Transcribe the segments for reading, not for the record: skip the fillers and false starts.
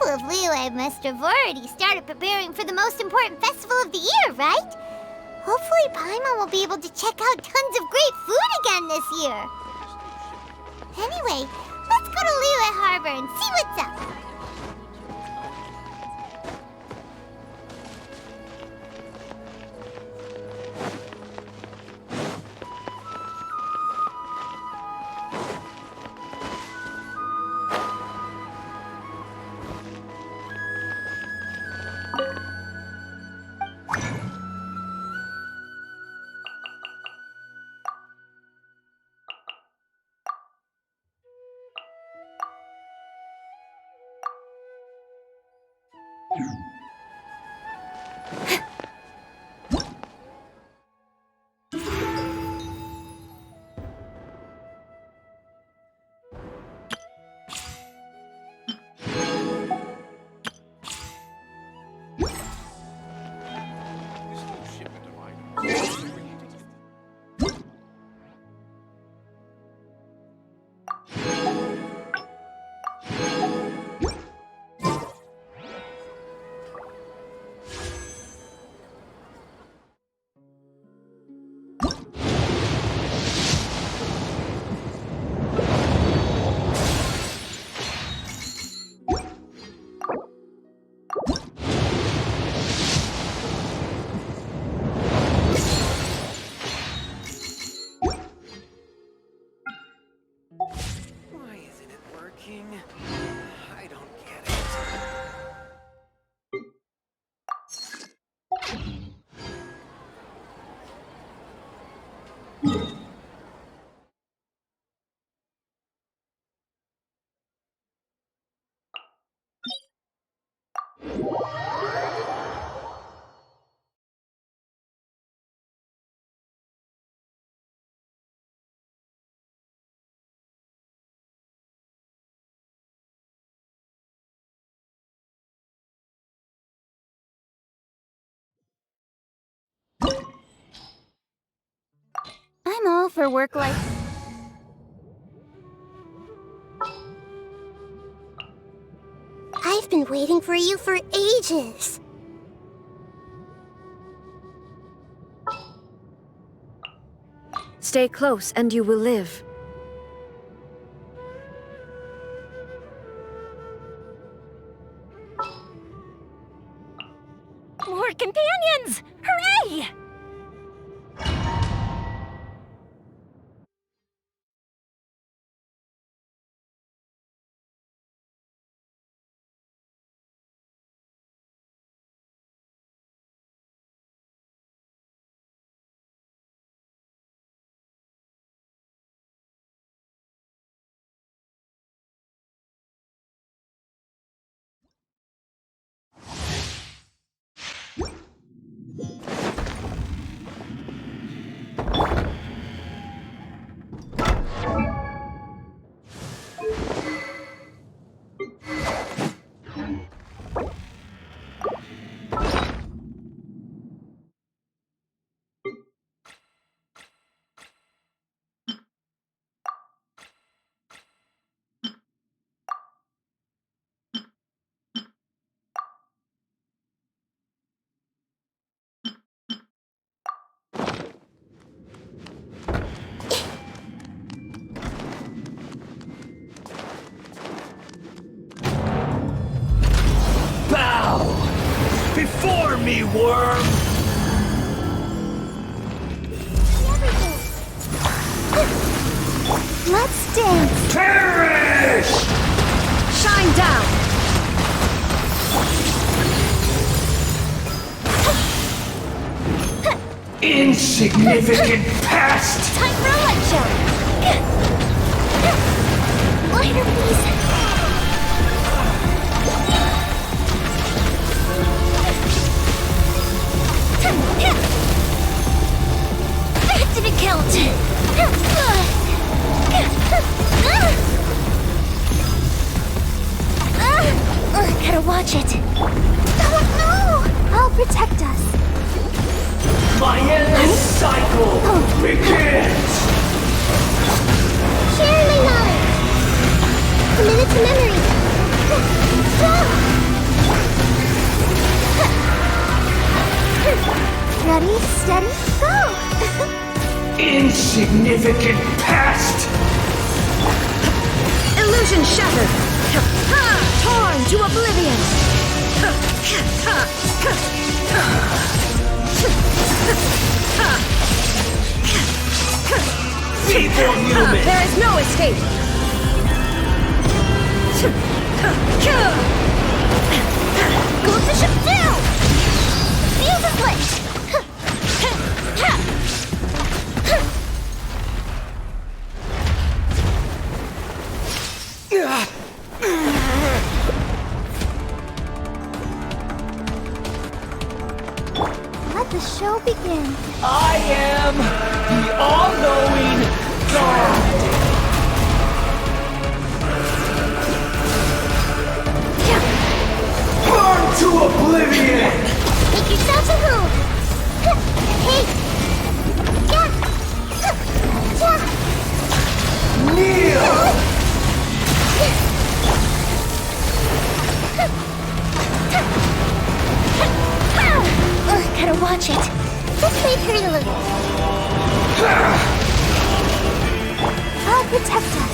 Well, Leo must have already started preparing for the most important festival of the year, right? Hopefully Paimon will be able to check out tons of great food again this year. Anyway, let's go to Liyue Harbor and see what's up. I don't get it. I'm all for work-life. I've been waiting for you for ages. Stay close and you will live. More companions! Hooray! Before me, worm! Let's dance. Perish! Shine down! Insignificant pest! Time for a light show! Lighter, please! I have to be killed! Gotta watch it! Oh no! I'll protect us. My endless cycle begins! Sharing my knowledge. Commit it to memory. Ready, steady, go! Insignificant past! Illusion shattered! Torn to oblivion! Feeble human! There is no escape! Goldfish up down! Feel the glitch! Let the show begin. I am the all-knowing God! Burn to oblivion! Make yourselves a home! Hey! Kneel! Gotta watch it. Just wait for you. I'll protect us.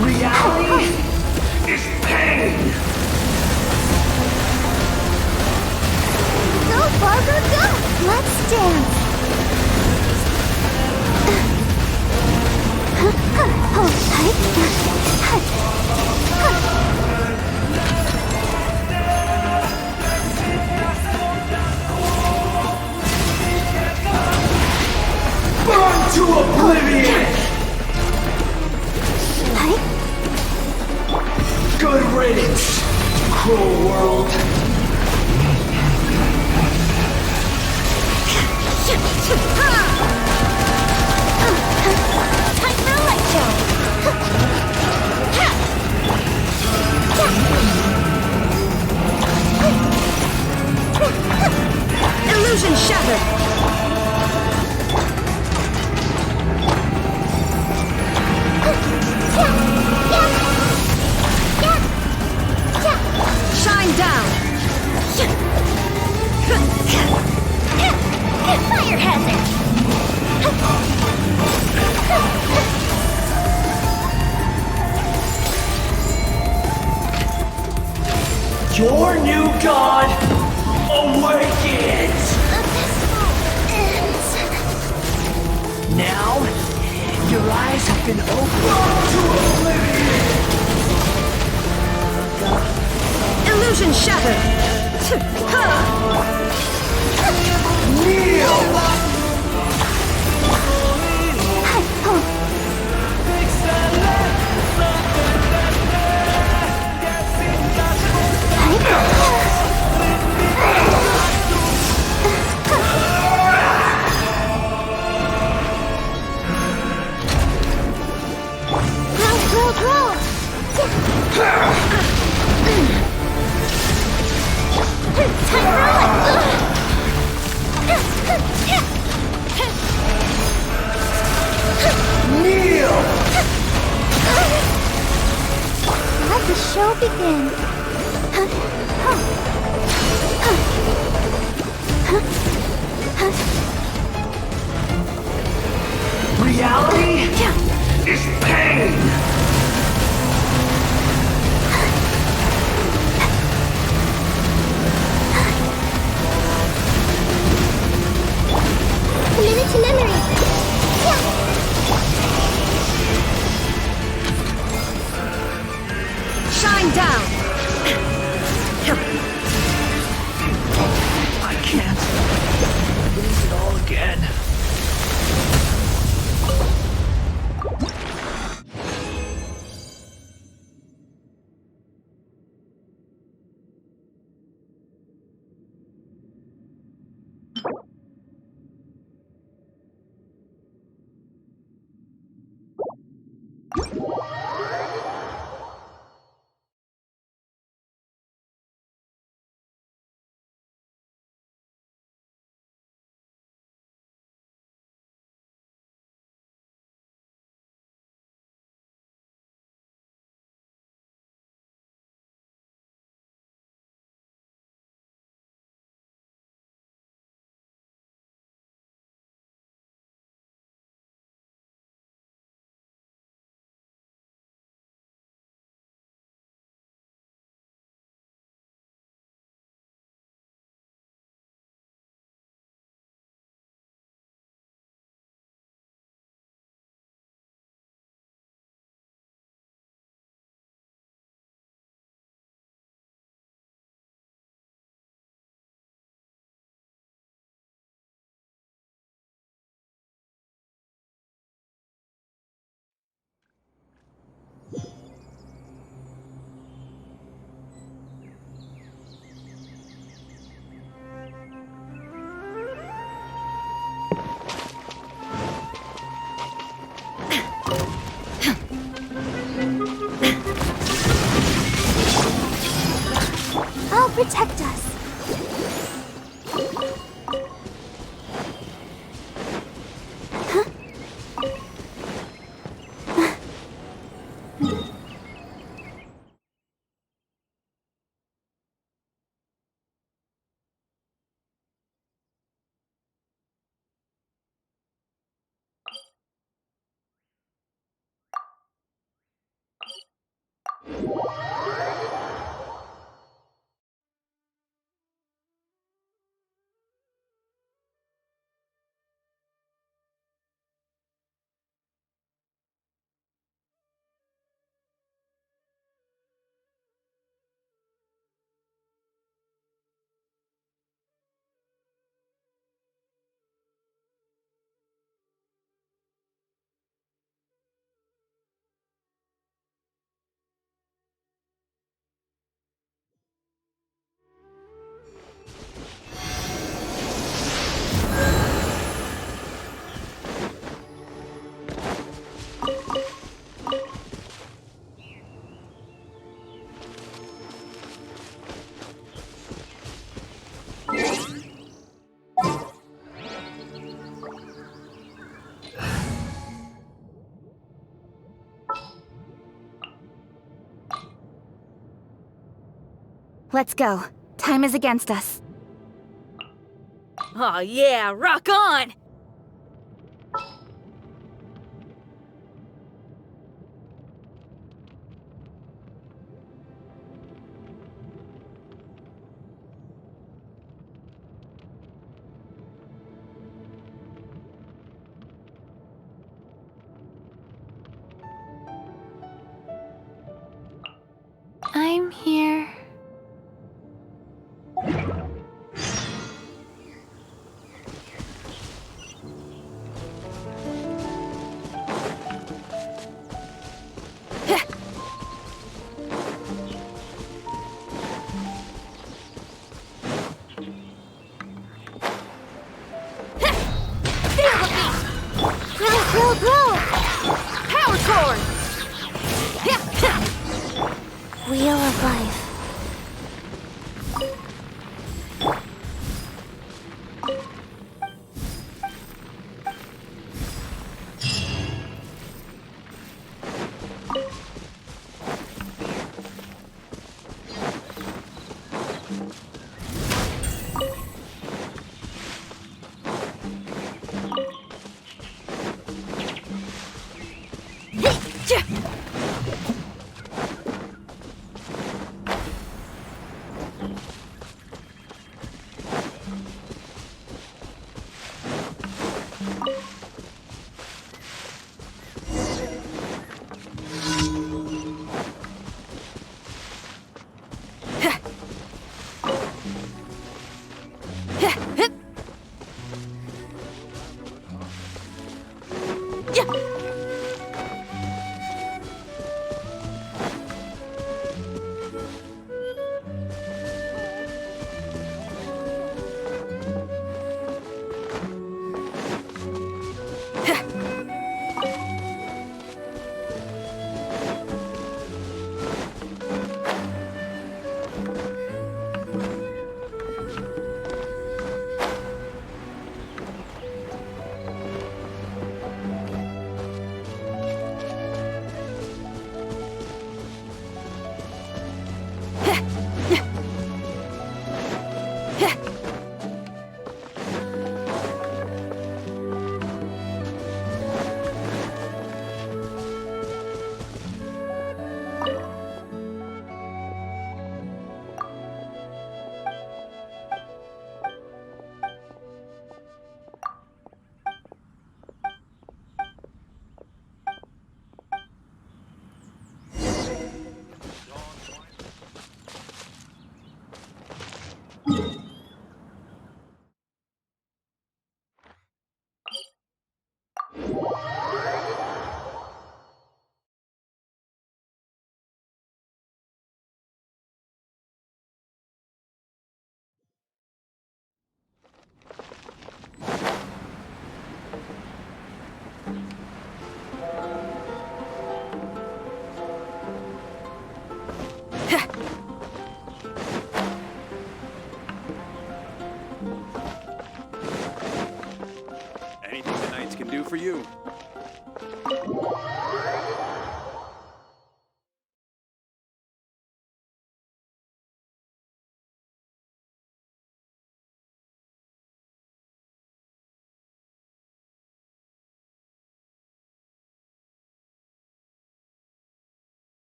Reality is pain! Go, Barbara, go! Let's dance! Burn to oblivion! Good riddance, cruel world! Time for a light show! Illusion shattered! Shine down! Fire hazard! Your new god awakens! Now, your eyes have been opened to oblivion! Illusion shattered! Kneel! Grow! Kneel! Let the show begin. Reality is pain! Committed to memory. Shine down! I can't lose it all again. Let's go. Time is against us. Oh yeah, rock on! I'm here. Power chord! Wheel of life.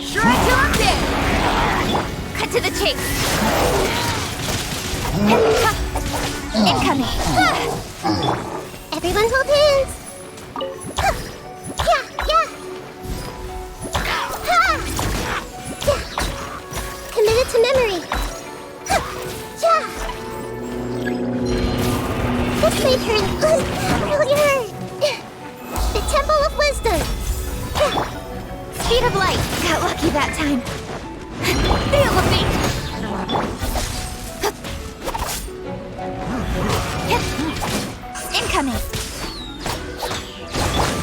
Shrek till I'm dead! Cut to the chase! Incoming. Everyone hold hands. Yeah, yeah. Yeah. Committed to memory. Yeah. This made her an unfamiliar. The Temple of Wisdom. Speed of light. Got lucky that time. Feel the beat! Incoming.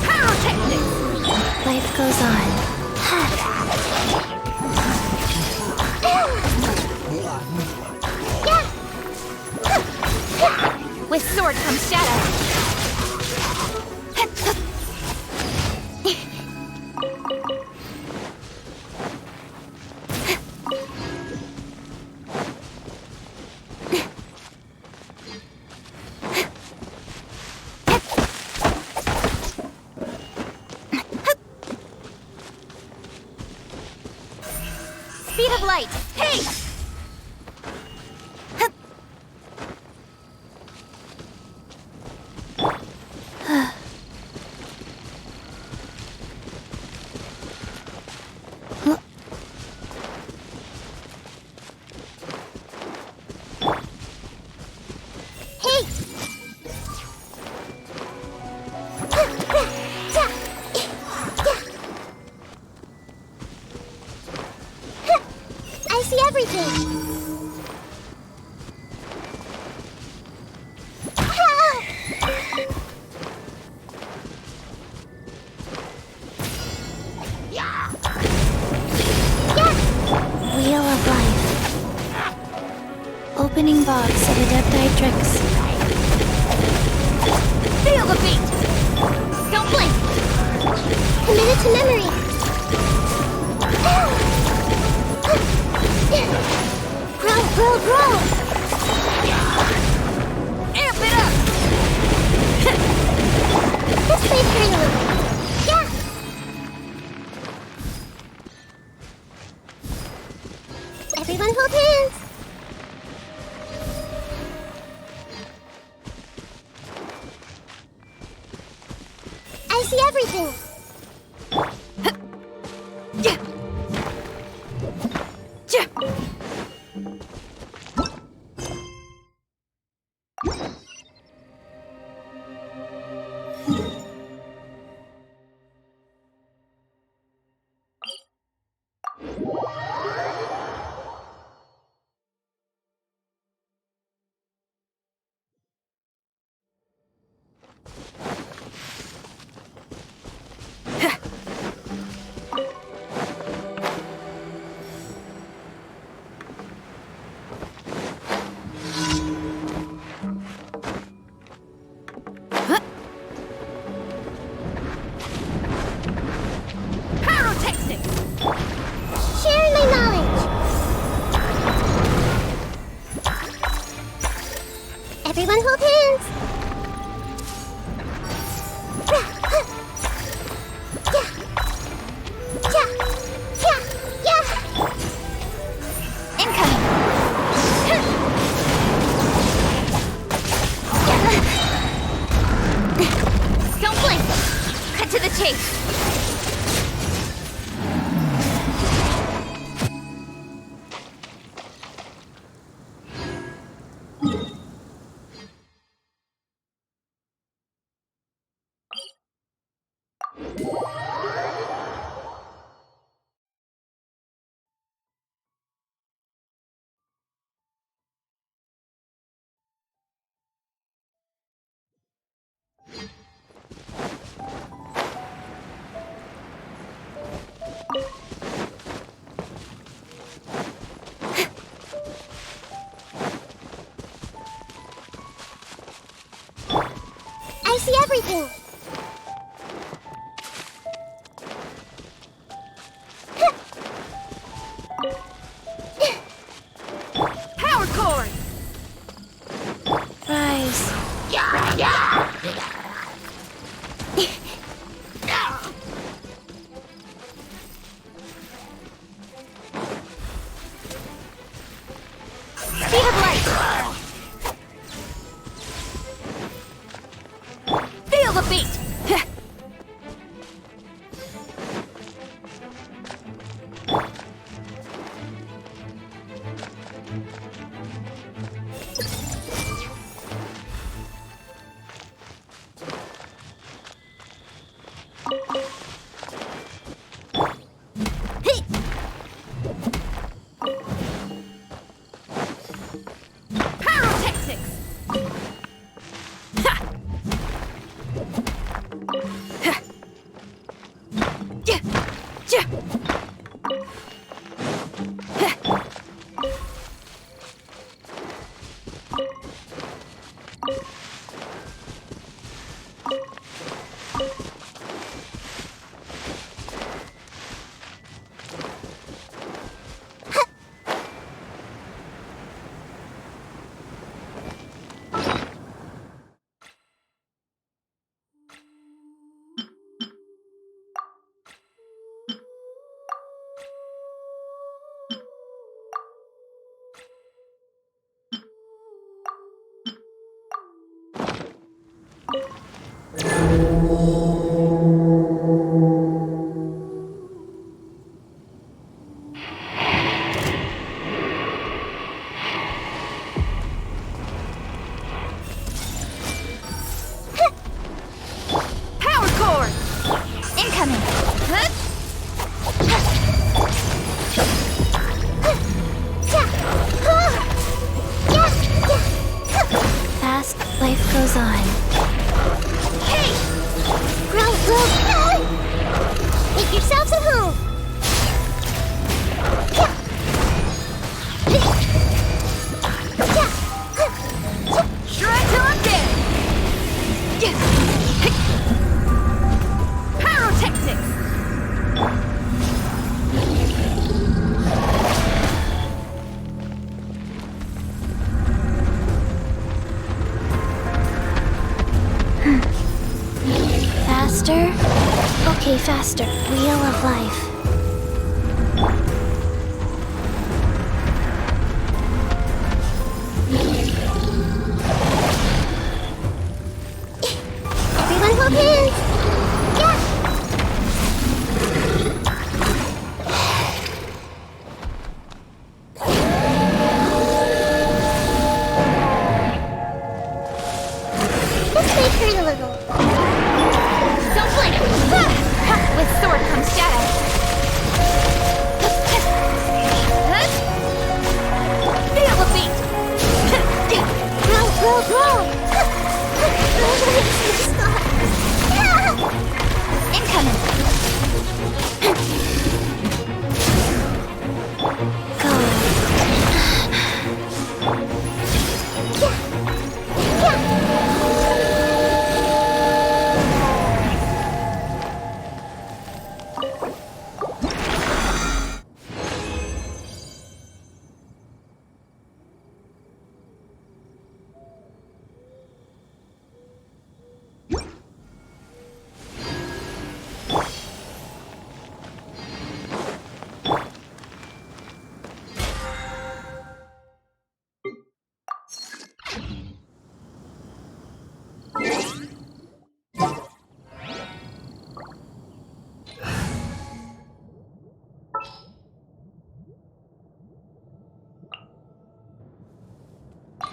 Pyrotechnics! Life goes on. With sword comes shadow. Speed of light. Hey! I see everything. Wheel of life. Opening box of Adepti-Trix. Feel the beat! Don't blink! Committed to memory. Grow, grow. Amp it up! This way, Halo. Yeah. Everyone hold hands. I see everything. Yeah. Yeah. Everyone hold hands! Incoming! Don't blink! Cut to the chase! I see everything! Power cord! Rise. Speed of light! Feel the beat! Pyrotechnics! Power cord! Incoming! Fast life goes on. Hey! Grow, grow! Make yourselves at home! Try till I'm dead! Pyrotechnics! Faster? Okay, faster. Wheel of life. Everyone hold hands! This may hurt a little. Don't blink! With sword comes shadow. Feel the beat! Grow, grow, grow! Incoming! Go.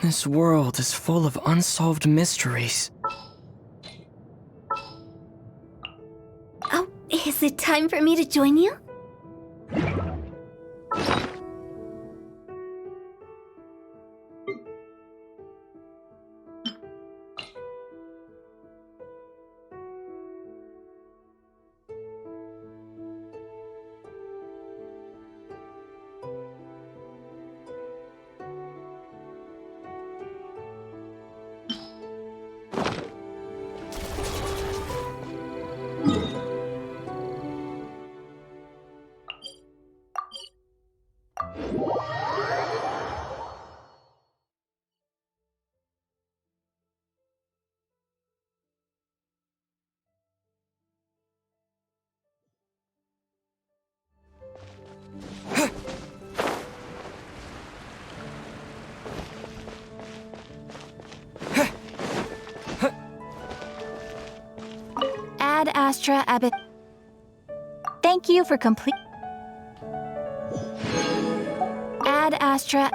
This world is full of unsolved mysteries. Oh, is it time for me to join you? Ad Astra Abbot. Thank you for complete. Ad Astra.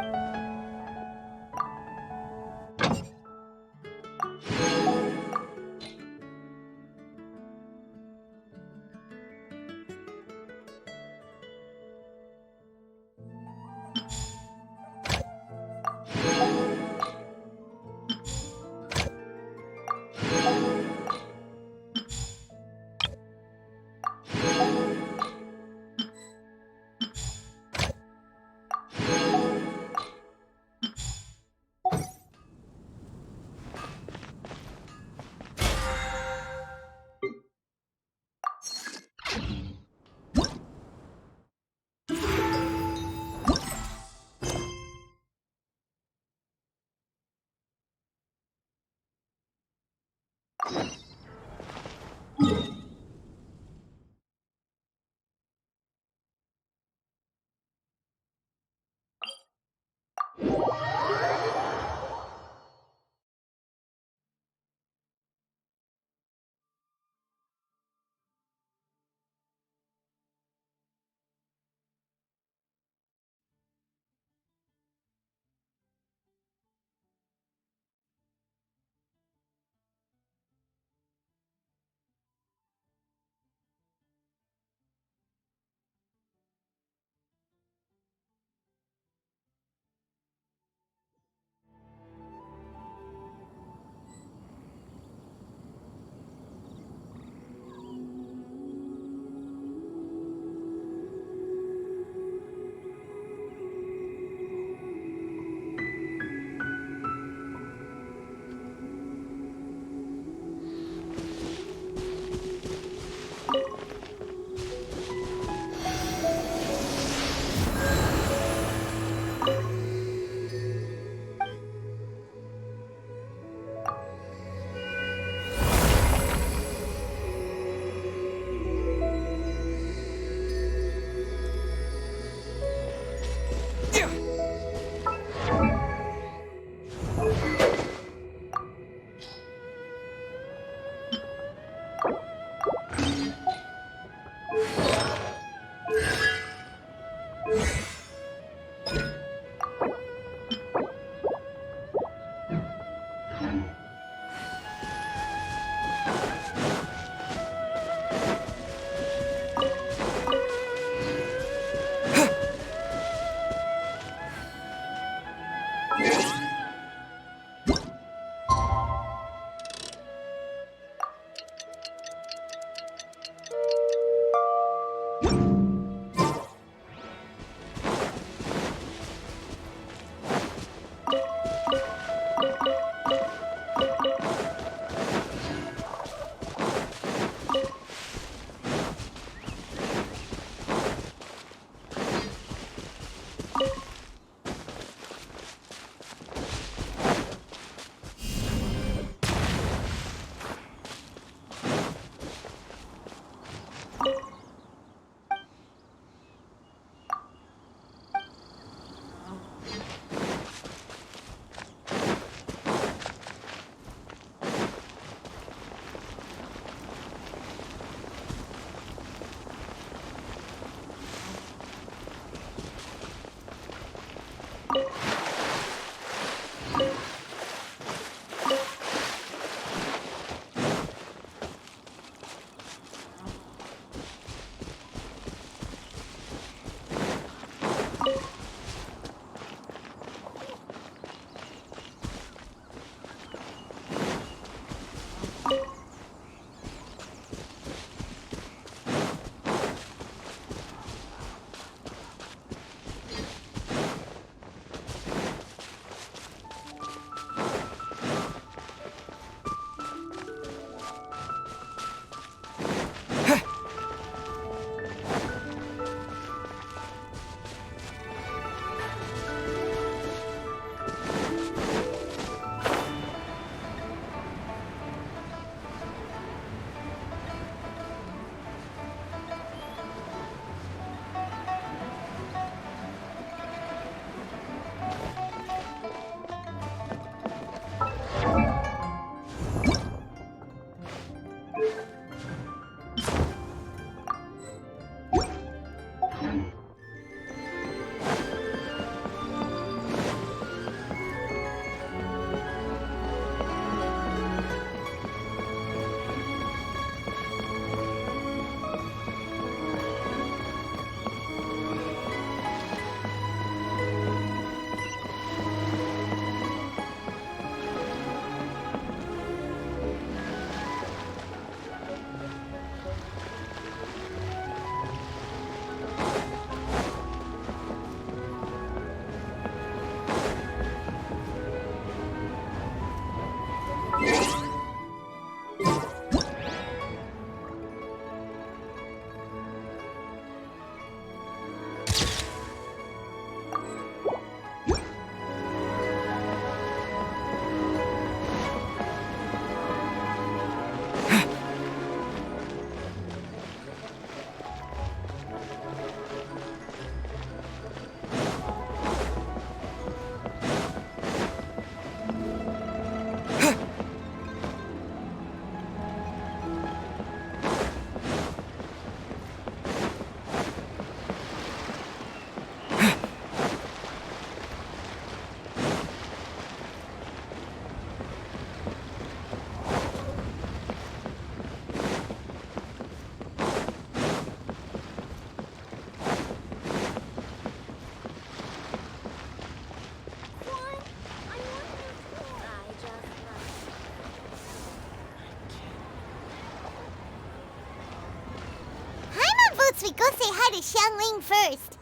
We go say hi to Xiangling first.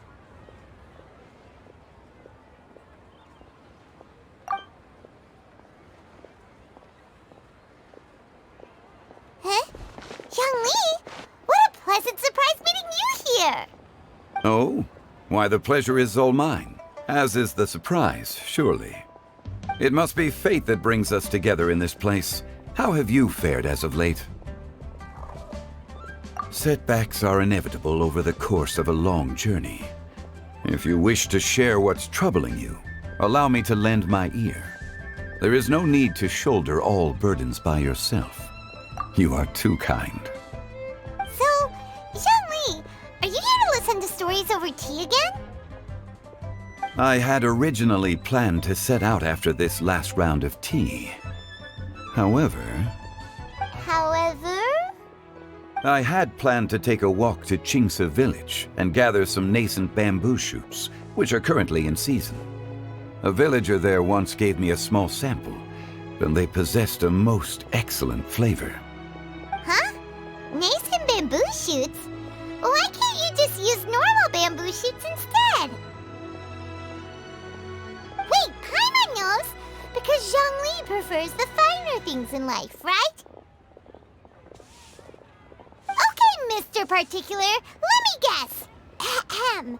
Huh? Xiangli? What a pleasant surprise meeting you here! Oh? Why, the pleasure is all mine, as is the surprise, surely. It must be fate that brings us together in this place. How have you fared as of late? Setbacks are inevitable over the course of a long journey. If you wish to share what's troubling you, allow me to lend my ear. There is no need to shoulder all burdens by yourself. You are too kind. So, Xiangli, are you here to listen to stories over tea again? I had originally planned to set out after this last round of tea. However, I had planned to take a walk to Qingse village and gather some nascent bamboo shoots, which are currently in season. A villager there once gave me a small sample, and they possessed a most excellent flavor. Huh? Nascent bamboo shoots? Why can't you just use normal bamboo shoots instead? Wait, Paimon knows! Because Zhongli prefers the finer things in life, right? Mr. Particular, let me guess. Ahem.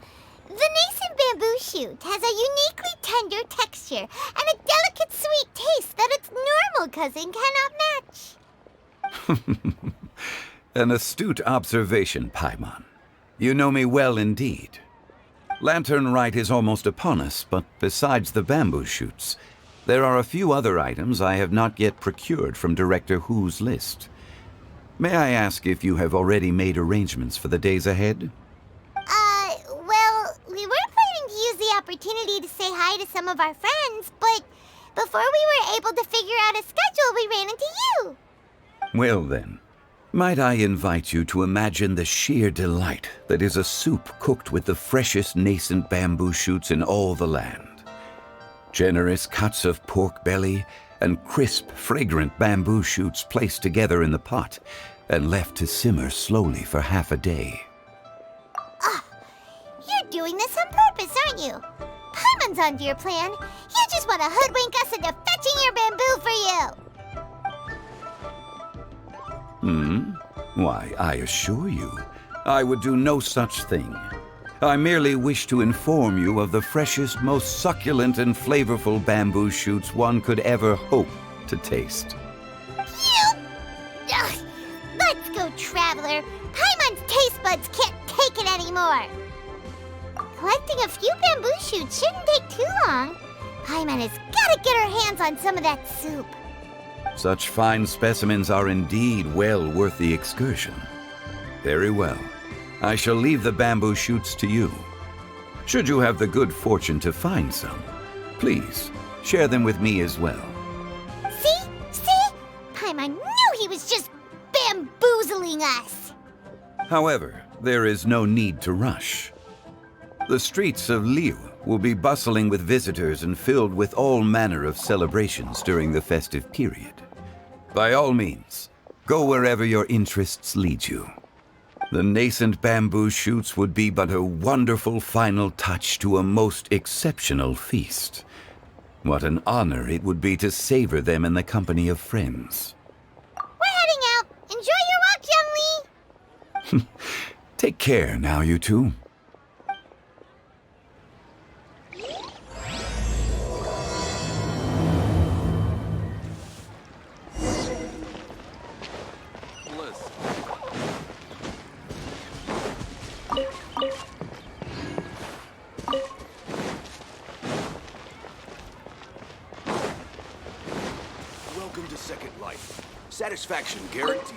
The nascent bamboo shoot has a uniquely tender texture and a delicate sweet taste that its normal cousin cannot match. An astute observation, Paimon. You know me well indeed. Lantern Rite is almost upon us, but besides the bamboo shoots, there are a few other items I have not yet procured from Director Hu's list. May I ask if you have already made arrangements for the days ahead? Well, we were planning to use the opportunity to say hi to some of our friends, but before we were able to figure out a schedule, we ran into you. Well then, might I invite you to imagine the sheer delight that is a soup cooked with the freshest nascent bamboo shoots in all the land. Generous cuts of pork belly, and crisp, fragrant bamboo shoots placed together in the pot and left to simmer slowly for half a day. You're doing this on purpose, aren't you? Paimon's onto your plan. You just want to hoodwink us into fetching your bamboo for you. Why, I assure you, I would do no such thing. I merely wish to inform you of the freshest, most succulent and flavorful bamboo shoots one could ever hope to taste. Ugh. Let's go, Traveler. Paimon's taste buds can't take it anymore. Collecting a few bamboo shoots shouldn't take too long. Paimon has got to get her hands on some of that soup. Such fine specimens are indeed well worth the excursion. Very well. I shall leave the bamboo shoots to you. Should you have the good fortune to find some, please share them with me as well. See? Paimon knew he was just bamboozling us. However, there is no need to rush. The streets of Liu will be bustling with visitors and filled with all manner of celebrations during the festive period. By all means, go wherever your interests lead you. The nascent bamboo shoots would be but a wonderful final touch to a most exceptional feast. What an honor it would be to savor them in the company of friends. We're heading out. Enjoy your walk, Youngli. Take care now, you two. Welcome to Second Life. Satisfaction guaranteed.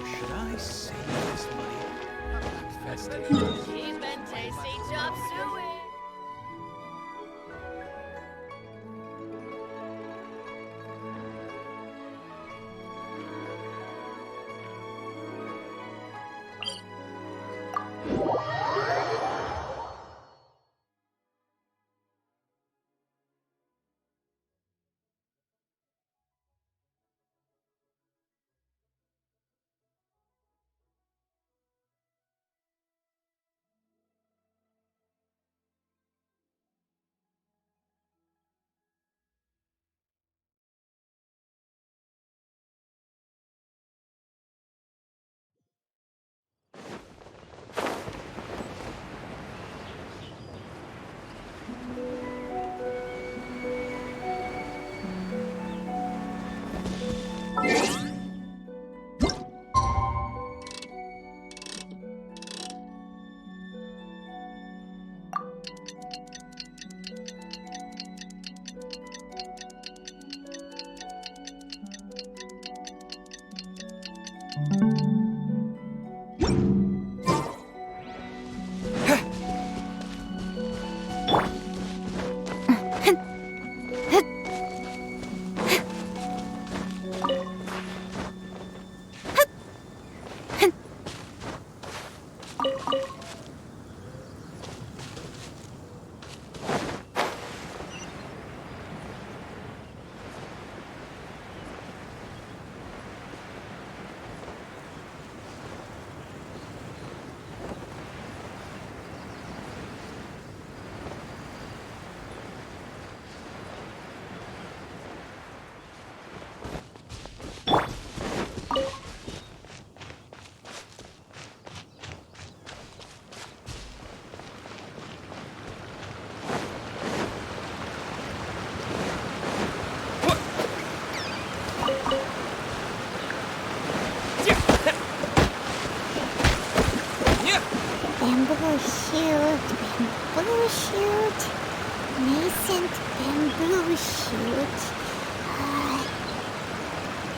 Should I save this money? Cheap and tasty chop suey. Bamboo shoot, bamboo shoot, nascent bamboo shoot.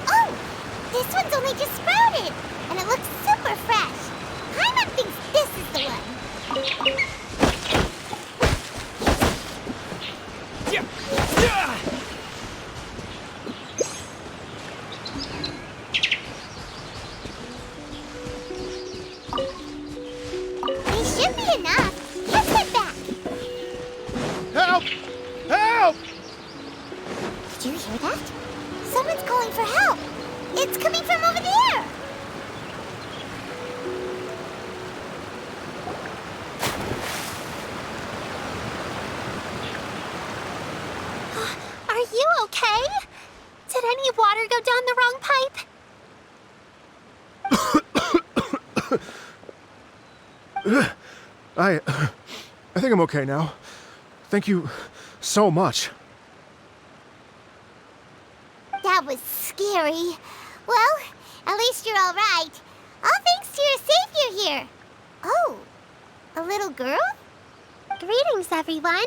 Oh! This one's only just sprouted, and it looks super fresh. Paimon thinks this is the one. They should be enough. Let's head back. Help! Help! Did you hear that? Someone's calling for help. It's coming from over there. Are you okay? Did any water go down the wrong pipe? I think I'm okay now. Thank you so much. That was scary. Well, at least you're all right. All thanks to your savior here. Oh, a little girl? Greetings, everyone.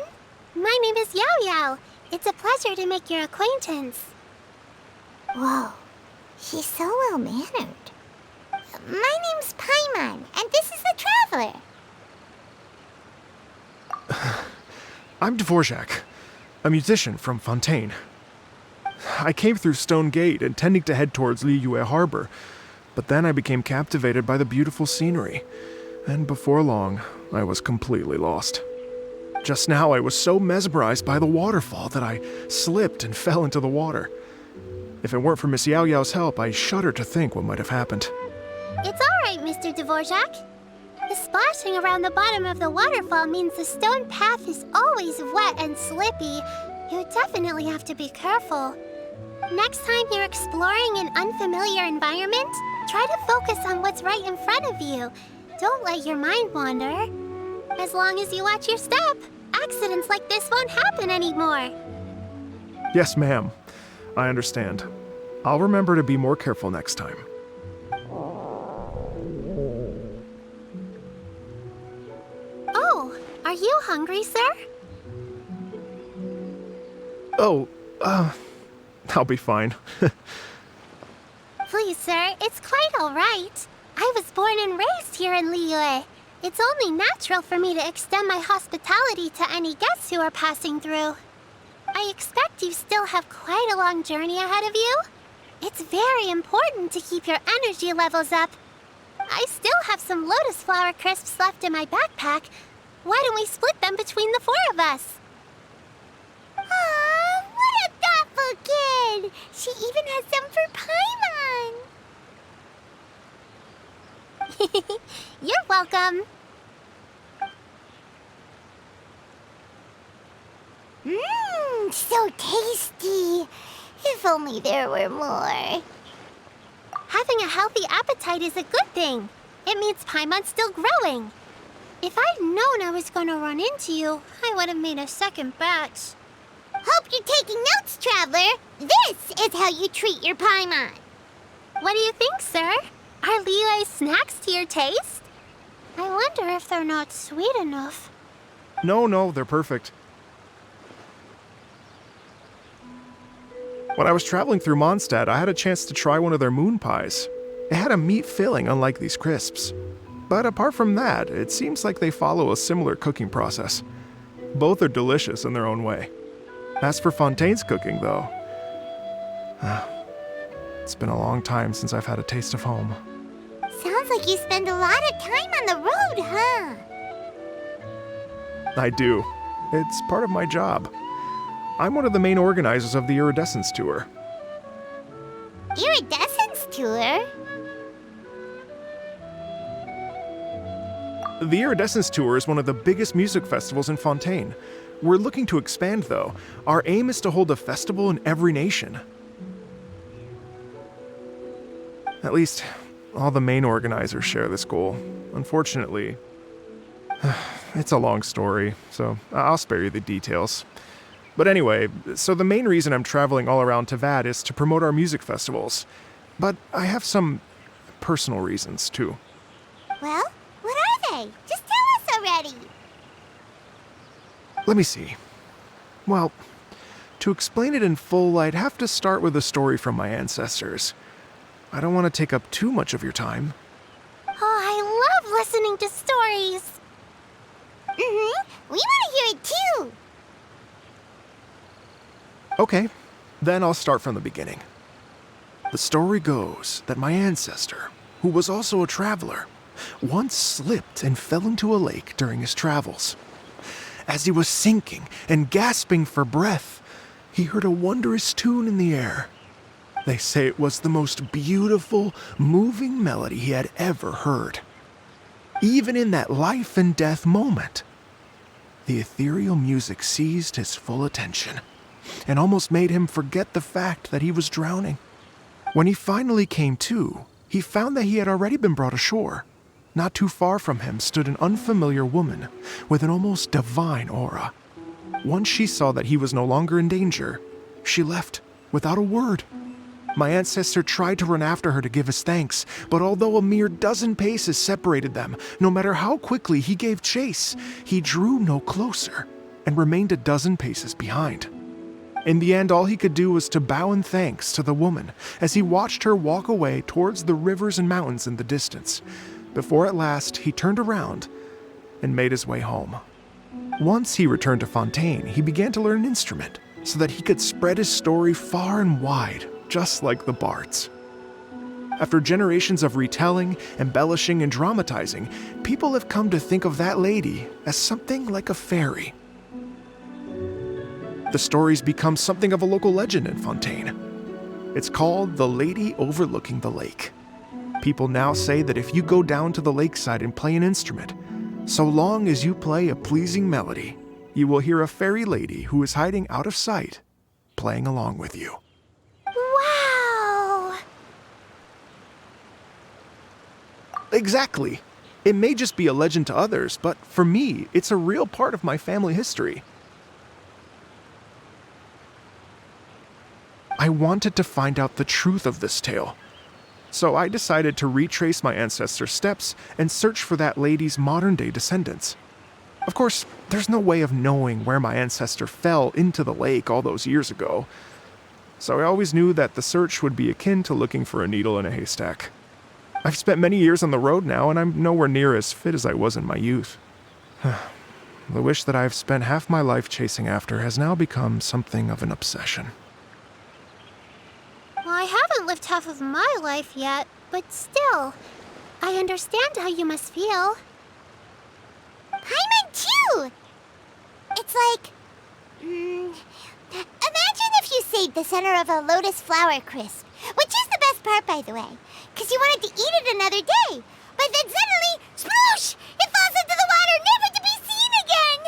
My name is Yao Yao. It's a pleasure to make your acquaintance. Whoa, she's so well-mannered. My name's Paimon, and this is the Traveler. I'm Dvorak, a musician from Fontaine. I came through Stone Gate intending to head towards Liyue Harbor, but then I became captivated by the beautiful scenery, and before long, I was completely lost. Just now, I was so mesmerized by the waterfall that I slipped and fell into the water. If it weren't for Miss Yao Yao's help, I shudder to think what might have happened. It's all right, Mr. Dvorak. The splashing around the bottom of the waterfall means the stone path is always wet and slippy. You definitely have to be careful. Next time you're exploring an unfamiliar environment, try to focus on what's right in front of you. Don't let your mind wander. As long as you watch your step, accidents like this won't happen anymore. Yes, ma'am. I understand. I'll remember to be more careful next time. Oh, are you hungry, sir? Oh, I'll be fine. Please, sir, it's quite all right. I was born and raised here in Liyue. It's only natural for me to extend my hospitality to any guests who are passing through. I expect you still have quite a long journey ahead of you. It's very important to keep your energy levels up. I still have some lotus flower crisps left in my backpack. Why don't we split them between the four of us? Aw, what a thoughtful kid! She even has some for Paimon! You're welcome. Mmm, so tasty! If only there were more. Having a healthy appetite is a good thing. It means Paimon's still growing. If I'd known I was going to run into you, I would have made a second batch. Hope you're taking notes, Traveler. This is how you treat your Paimon. What do you think, sir? Are Liyue's snacks to your taste? I wonder if they're not sweet enough. No, they're perfect. When I was traveling through Mondstadt, I had a chance to try one of their moon pies. It had a meat filling, unlike these crisps. But apart from that, it seems like they follow a similar cooking process. Both are delicious in their own way. As for Fontaine's cooking, though, it's been a long time since I've had a taste of home. Sounds like you spend a lot of time on the road, huh? I do. It's part of my job. I'm one of the main organizers of the Iridescence Tour. Iridescence Tour? The Iridescence Tour is one of the biggest music festivals in Fontaine. We're looking to expand, though. Our aim is to hold a festival in every nation. At least, all the main organizers share this goal. Unfortunately, it's a long story, so I'll spare you the details. But anyway, so the main reason I'm traveling all around Tavad is to promote our music festivals. But I have some personal reasons, too. Well, what are they? Just tell us already. Let me see. Well, to explain it in full, I'd have to start with a story from my ancestors. I don't want to take up too much of your time. Oh, I love listening to stories. We want to hear it too. Okay, then I'll start from the beginning. The story goes that my ancestor, who was also a traveler, once slipped and fell into a lake during his travels. As he was sinking and gasping for breath, he heard a wondrous tune in the air. They say it was the most beautiful, moving melody he had ever heard. Even in that life and death moment, the ethereal music seized his full attention and almost made him forget the fact that he was drowning. When he finally came to, he found that he had already been brought ashore. Not too far from him stood an unfamiliar woman with an almost divine aura. Once she saw that he was no longer in danger, she left without a word. My ancestor tried to run after her to give his thanks, but although a mere dozen paces separated them, no matter how quickly he gave chase, he drew no closer and remained a dozen paces behind. In the end, all he could do was to bow in thanks to the woman as he watched her walk away towards the rivers and mountains in the distance, before at last he turned around and made his way home. Once he returned to Fontaine, he began to learn an instrument so that he could spread his story far and wide, just like the bards. After generations of retelling, embellishing, and dramatizing, people have come to think of that lady as something like a fairy. The story's become something of a local legend in Fontaine. It's called The Lady Overlooking the Lake. People now say that if you go down to the lakeside and play an instrument, so long as you play a pleasing melody, you will hear a fairy lady who is hiding out of sight, playing along with you. Wow! Exactly. It may just be a legend to others, but for me, it's a real part of my family history. I wanted to find out the truth of this tale, so I decided to retrace my ancestors' steps and search for that lady's modern-day descendants. Of course, there's no way of knowing where my ancestor fell into the lake all those years ago, so I always knew that the search would be akin to looking for a needle in a haystack. I've spent many years on the road now, and I'm nowhere near as fit as I was in my youth. The wish that I've spent half my life chasing after has now become something of an obsession. Well, I haven't lived half of my life yet, but still, I understand how you must feel. Paimon too! It's like... imagine if you saved the center of a lotus flower crisp, which is the best part, by the way, because you wanted to eat it another day. But then suddenly, sploosh! It falls into the water, never to be seen again!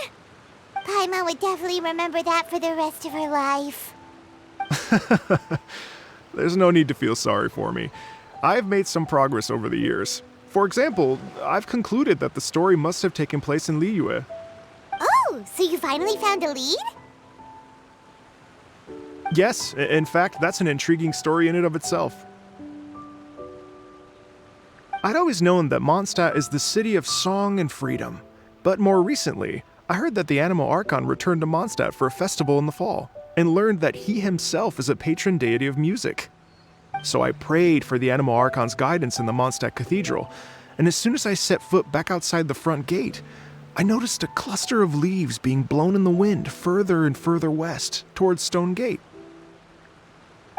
Paimon would definitely remember that for the rest of her life. There's no need to feel sorry for me. I've made some progress over the years. For example, I've concluded that the story must have taken place in Liyue. Oh, so you finally found a lead? Yes, in fact, that's an intriguing story in and of itself. I'd always known that Mondstadt is the city of song and freedom, but more recently, I heard that the Animal Archon returned to Mondstadt for a festival in the fall, and learned that he himself is a patron deity of music. So I prayed for the Animal Archon's guidance in the Mondstadt Cathedral, and as soon as I set foot back outside the front gate, I noticed a cluster of leaves being blown in the wind further and further west, towards Stone Gate.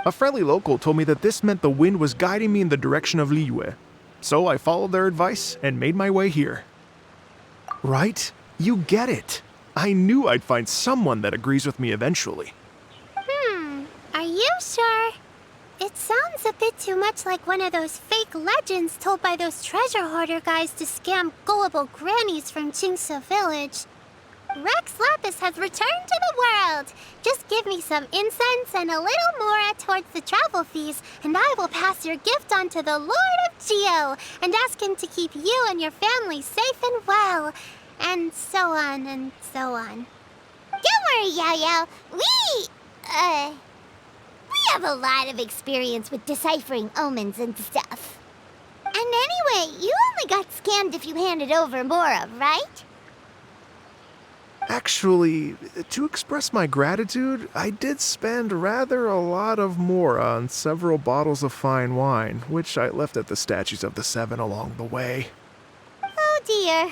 A friendly local told me that this meant the wind was guiding me in the direction of Liyue, so I followed their advice and made my way here. Right? You get it. I knew I'd find someone that agrees with me eventually. Are you sure? It sounds a bit too much like one of those fake legends told by those treasure hoarder guys to scam gullible grannies from Jingsa Village. Rex Lapis has returned to the world. Just give me some incense and a little more towards the travel fees, and I will pass your gift on to the Lord of Geo and ask him to keep you and your family safe and well. And so on and so on. Don't worry, Yao Yao. We have a lot of experience with deciphering omens and stuff. And anyway, you only got scammed if you handed over Mora, right? Actually, to express my gratitude, I did spend rather a lot of Mora on several bottles of fine wine, which I left at the Statues of the Seven along the way. Oh dear.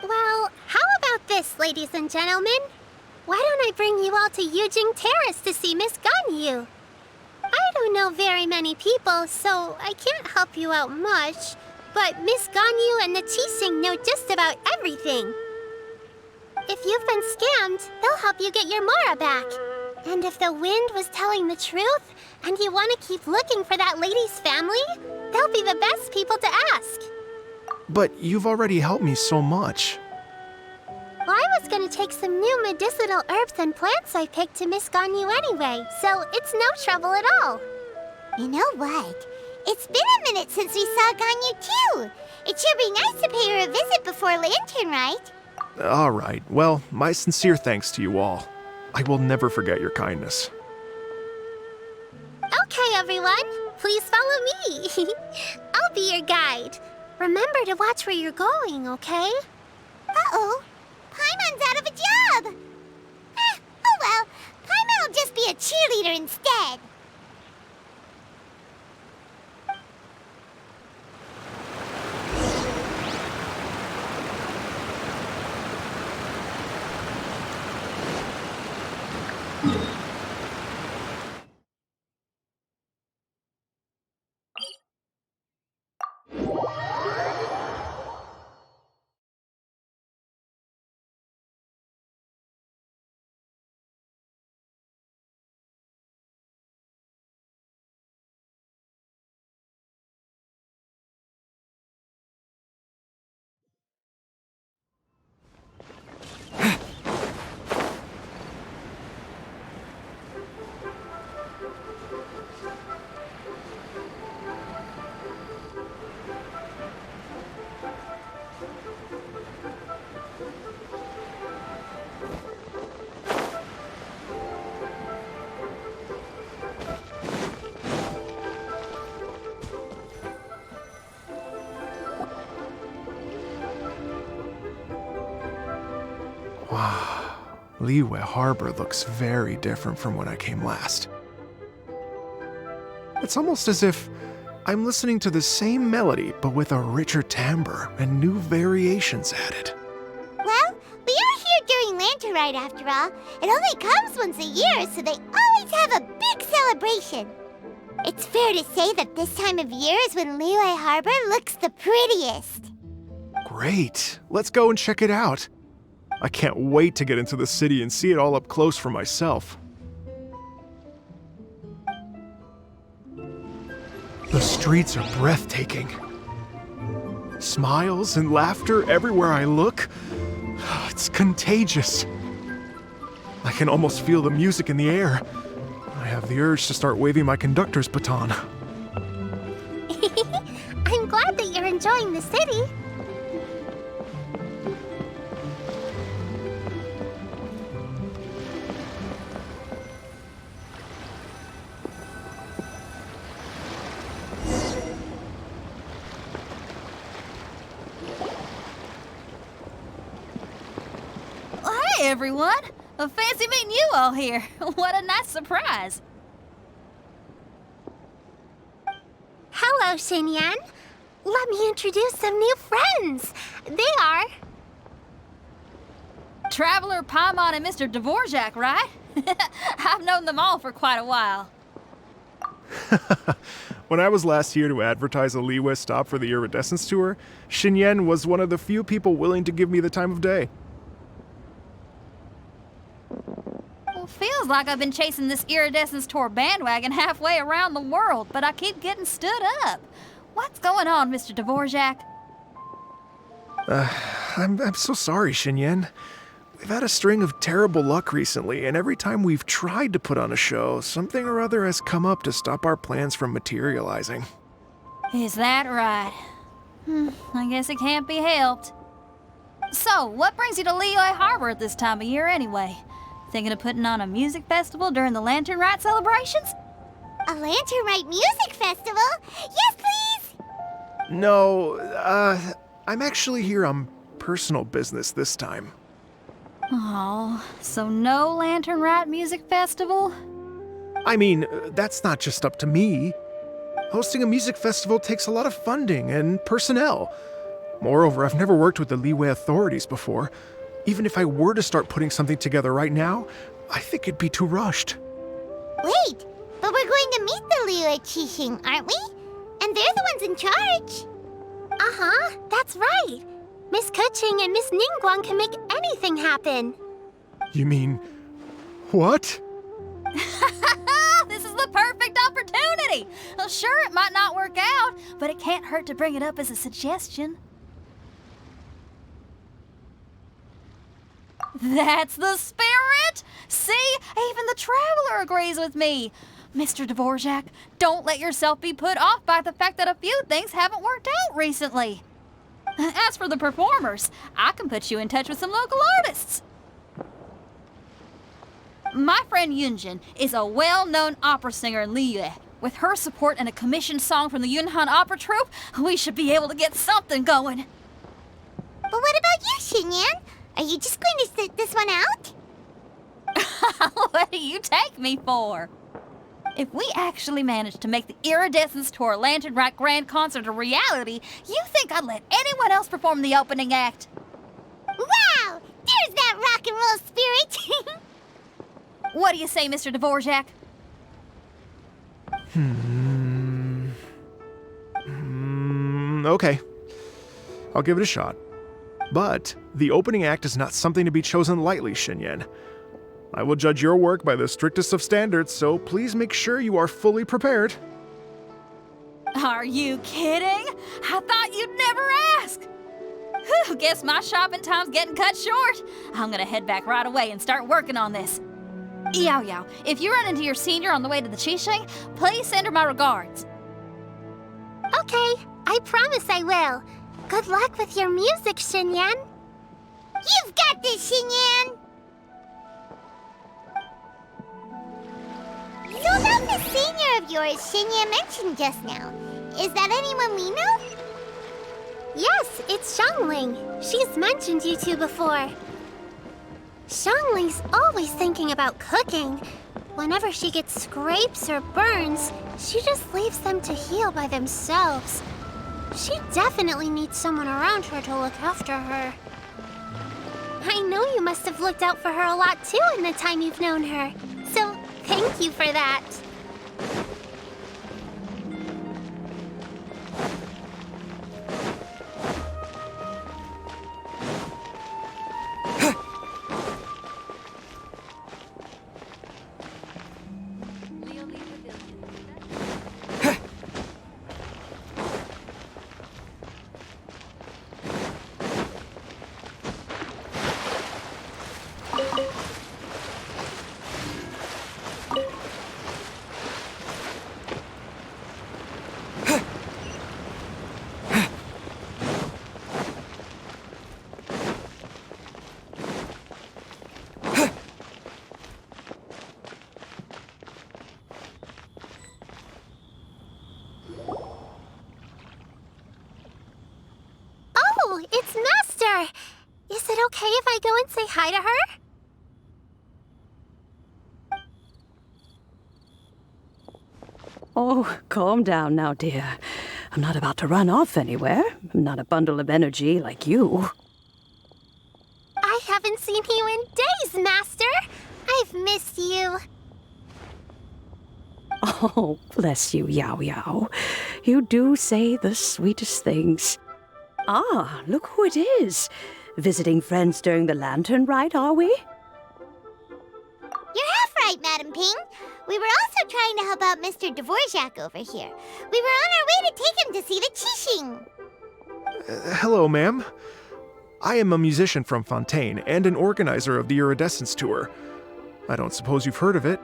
Well, how about this, ladies and gentlemen? Why don't I bring you all to Yujing Terrace to see Miss Ganyu? I don't know very many people, so I can't help you out much. But Miss Ganyu and the Qixing know just about everything. If you've been scammed, they'll help you get your Mora back. And if the wind was telling the truth, and you want to keep looking for that lady's family, they'll be the best people to ask. But you've already helped me so much. Well, I was gonna take some new medicinal herbs and plants I picked to Miss Ganyu anyway, so it's no trouble at all. You know what? It's been a minute since we saw Ganyu too. It sure be nice to pay her a visit before Lantern, right? All right. Well, my sincere thanks to you all. I will never forget your kindness. Okay, everyone. Please follow me. I'll be your guide. Remember to watch where you're going, okay? Uh-oh. Paimon's out of a job! be a cheerleader instead. Wow, Liyue Harbor looks very different from when I came last. It's almost as if I'm listening to the same melody, but with a richer timbre and new variations added. Well, we are here during Lantern Rite after all. It only comes once a year, so they always have a big celebration. It's fair to say that this time of year is when Liyue Harbor looks the prettiest. Great, let's go and check it out. I can't wait to get into the city and see it all up close for myself. The streets are breathtaking. Smiles and laughter everywhere I look. It's contagious. I can almost feel the music in the air. I have the urge to start waving my conductor's baton. I'm glad that you're enjoying the city. Hey, everyone! Fancy meeting you all here. What a nice surprise. Hello, Xinyan. Let me introduce some new friends. They are... Traveler, Paimon, and Mr. Dvorak, right? I've known them all for quite a while. When I was last here to advertise a Liyue stop for the Iridescence tour, Xinyan was one of the few people willing to give me the time of day. Well, feels like I've been chasing this Iridescence tour bandwagon halfway around the world, but I keep getting stood up. What's going on, Mr. Dvorak? I'm so sorry, Xinyan. We've had a string of terrible luck recently, and every time we've tried to put on a show, something or other has come up to stop our plans from materializing. Is that right? I guess it can't be helped. So, what brings you to Liyue Harbor at this time of year anyway? Thinking of putting on a music festival during the Lantern Rite celebrations? A Lantern Rite music festival? Yes, please! No, I'm actually here on personal business this time. Oh, so no Lantern Rite music festival? I mean, that's not just up to me. Hosting a music festival takes a lot of funding and personnel. Moreover, I've never worked with the Liyue authorities before. Even if I were to start putting something together right now, I think it'd be too rushed. Wait, but we're going to meet the Liyue Qixing, aren't we? And they're the ones in charge. Uh-huh, that's right. Miss Kuching and Miss Ningguang can make anything happen. You mean... what? This is the perfect opportunity! Well, sure, it might not work out, but it can't hurt to bring it up as a suggestion. That's the spirit! See? Even the Traveler agrees with me. Mr. Dvorak, don't let yourself be put off by the fact that a few things haven't worked out recently. As for the performers, I can put you in touch with some local artists. My friend Yunjin is a well-known opera singer in Liyue. With her support and a commissioned song from the Yunhan Opera Troupe, we should be able to get something going. But what about you, Xinyan? Are you just going to sit this one out? What do you take me for? If we actually managed to make the Iridescence Tour Lantern Rite Grand Concert a reality, you think I'd let anyone else perform the opening act? Wow! There's that rock and roll spirit! What do you say, Mr. Dvorak? Okay. I'll give it a shot. But the opening act is not something to be chosen lightly, Xinyan. I will judge your work by the strictest of standards, so please make sure you are fully prepared. Are you kidding? I thought you'd never ask. Whew, guess my shopping time's getting cut short. I'm gonna head back right away and start working on this. Yao Yao, if you run into your senior on the way to the Qixing, please send her my regards. Okay, I promise I will. Good luck with your music, Xinyan. You've got this, Xinyan! So about the senior of yours Xinyan mentioned just now, is that anyone we know? Yes, it's Xiangling. She's mentioned you two before. Xiangling's always thinking about cooking. Whenever she gets scrapes or burns, she just leaves them to heal by themselves. She definitely needs someone around her to look after her. I know you must have looked out for her a lot too in the time you've known her. So, thank you for that. Oh, it's Master! Is it okay if I go and say hi to her? Oh, calm down now, dear. I'm not about to run off anywhere. I'm not a bundle of energy like you. I haven't seen you in days, Master! I've missed you. Oh, bless you, Yao Yao. You do say the sweetest things. Ah, look who it is. Visiting friends during the lantern rite, are we? You're half right, Madam Ping. We were also trying to help out Mr. Dvorak over here. We were on our way to take him to see the Qixing. Hello, ma'am. I am a musician from Fontaine and an organizer of the Iridescence Tour. I don't suppose you've heard of it.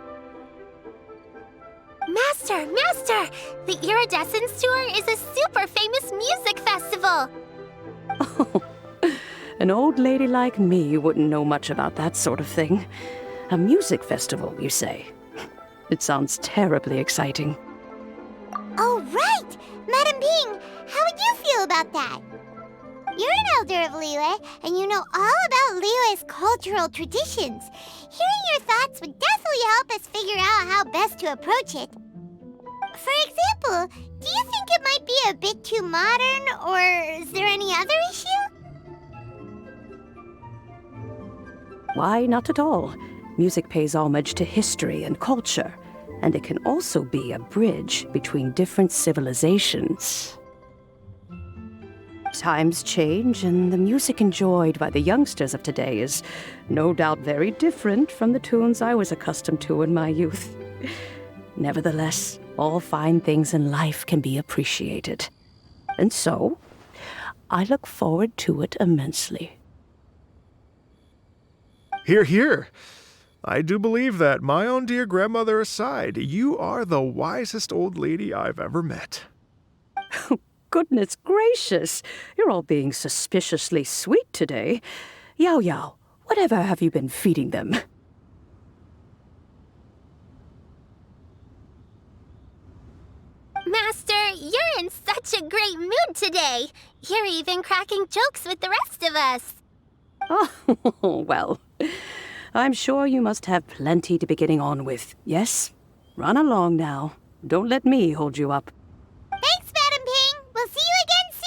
Master! Master! The Iridescence Tour is a super famous music festival! Oh, an old lady like me wouldn't know much about that sort of thing. A music festival, you say? It sounds terribly exciting. Oh, right! Madam Ping, how would you feel about that? You're an elder of Liyue, and you know all about Liyue's cultural traditions. Hearing your thoughts would definitely help us figure out how best to approach it. For example, do you think it might be a bit too modern, or is there any other issue? Why, not at all. Music pays homage to history and culture, and it can also be a bridge between different civilizations. Times change, and the music enjoyed by the youngsters of today is no doubt very different from the tunes I was accustomed to in my youth. Nevertheless, all fine things in life can be appreciated. And so, I look forward to it immensely. Hear, hear. I do believe that, my own dear grandmother aside, you are the wisest old lady I've ever met. Goodness gracious, you're all being suspiciously sweet today. Yao Yao, whatever have you been feeding them? Master, you're in such a great mood today. You're even cracking jokes with the rest of us. Oh, well, I'm sure you must have plenty to be getting on with. Yes? Run along now. Don't let me hold you up. Thanks, Madam Ping. We'll see you again soon.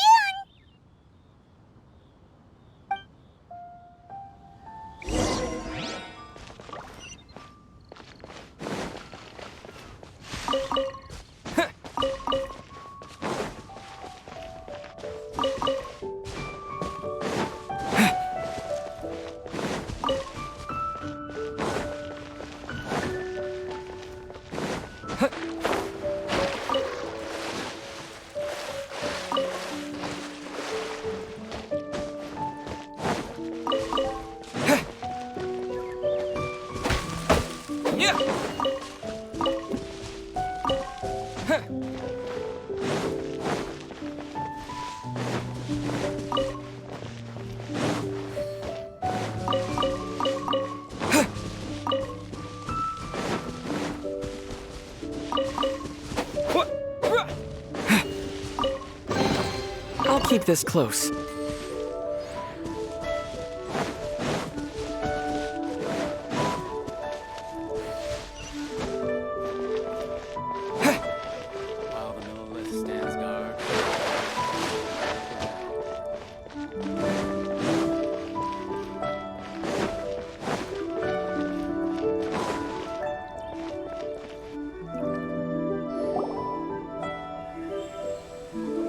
I'll keep this close. While the Millilith stands guard.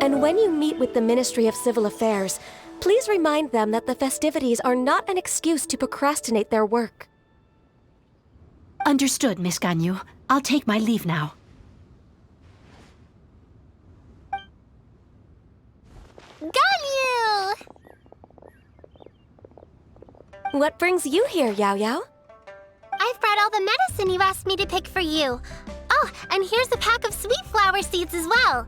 And when you meet with the Ministry of Civil Affairs, please remind them that the festivities are not an excuse to procrastinate their work. Understood, Miss Ganyu. I'll take my leave now. Ganyu! What brings you here, Yao Yao? I've brought all the medicine you asked me to pick for you. Oh, and here's a pack of sweet flower seeds as well.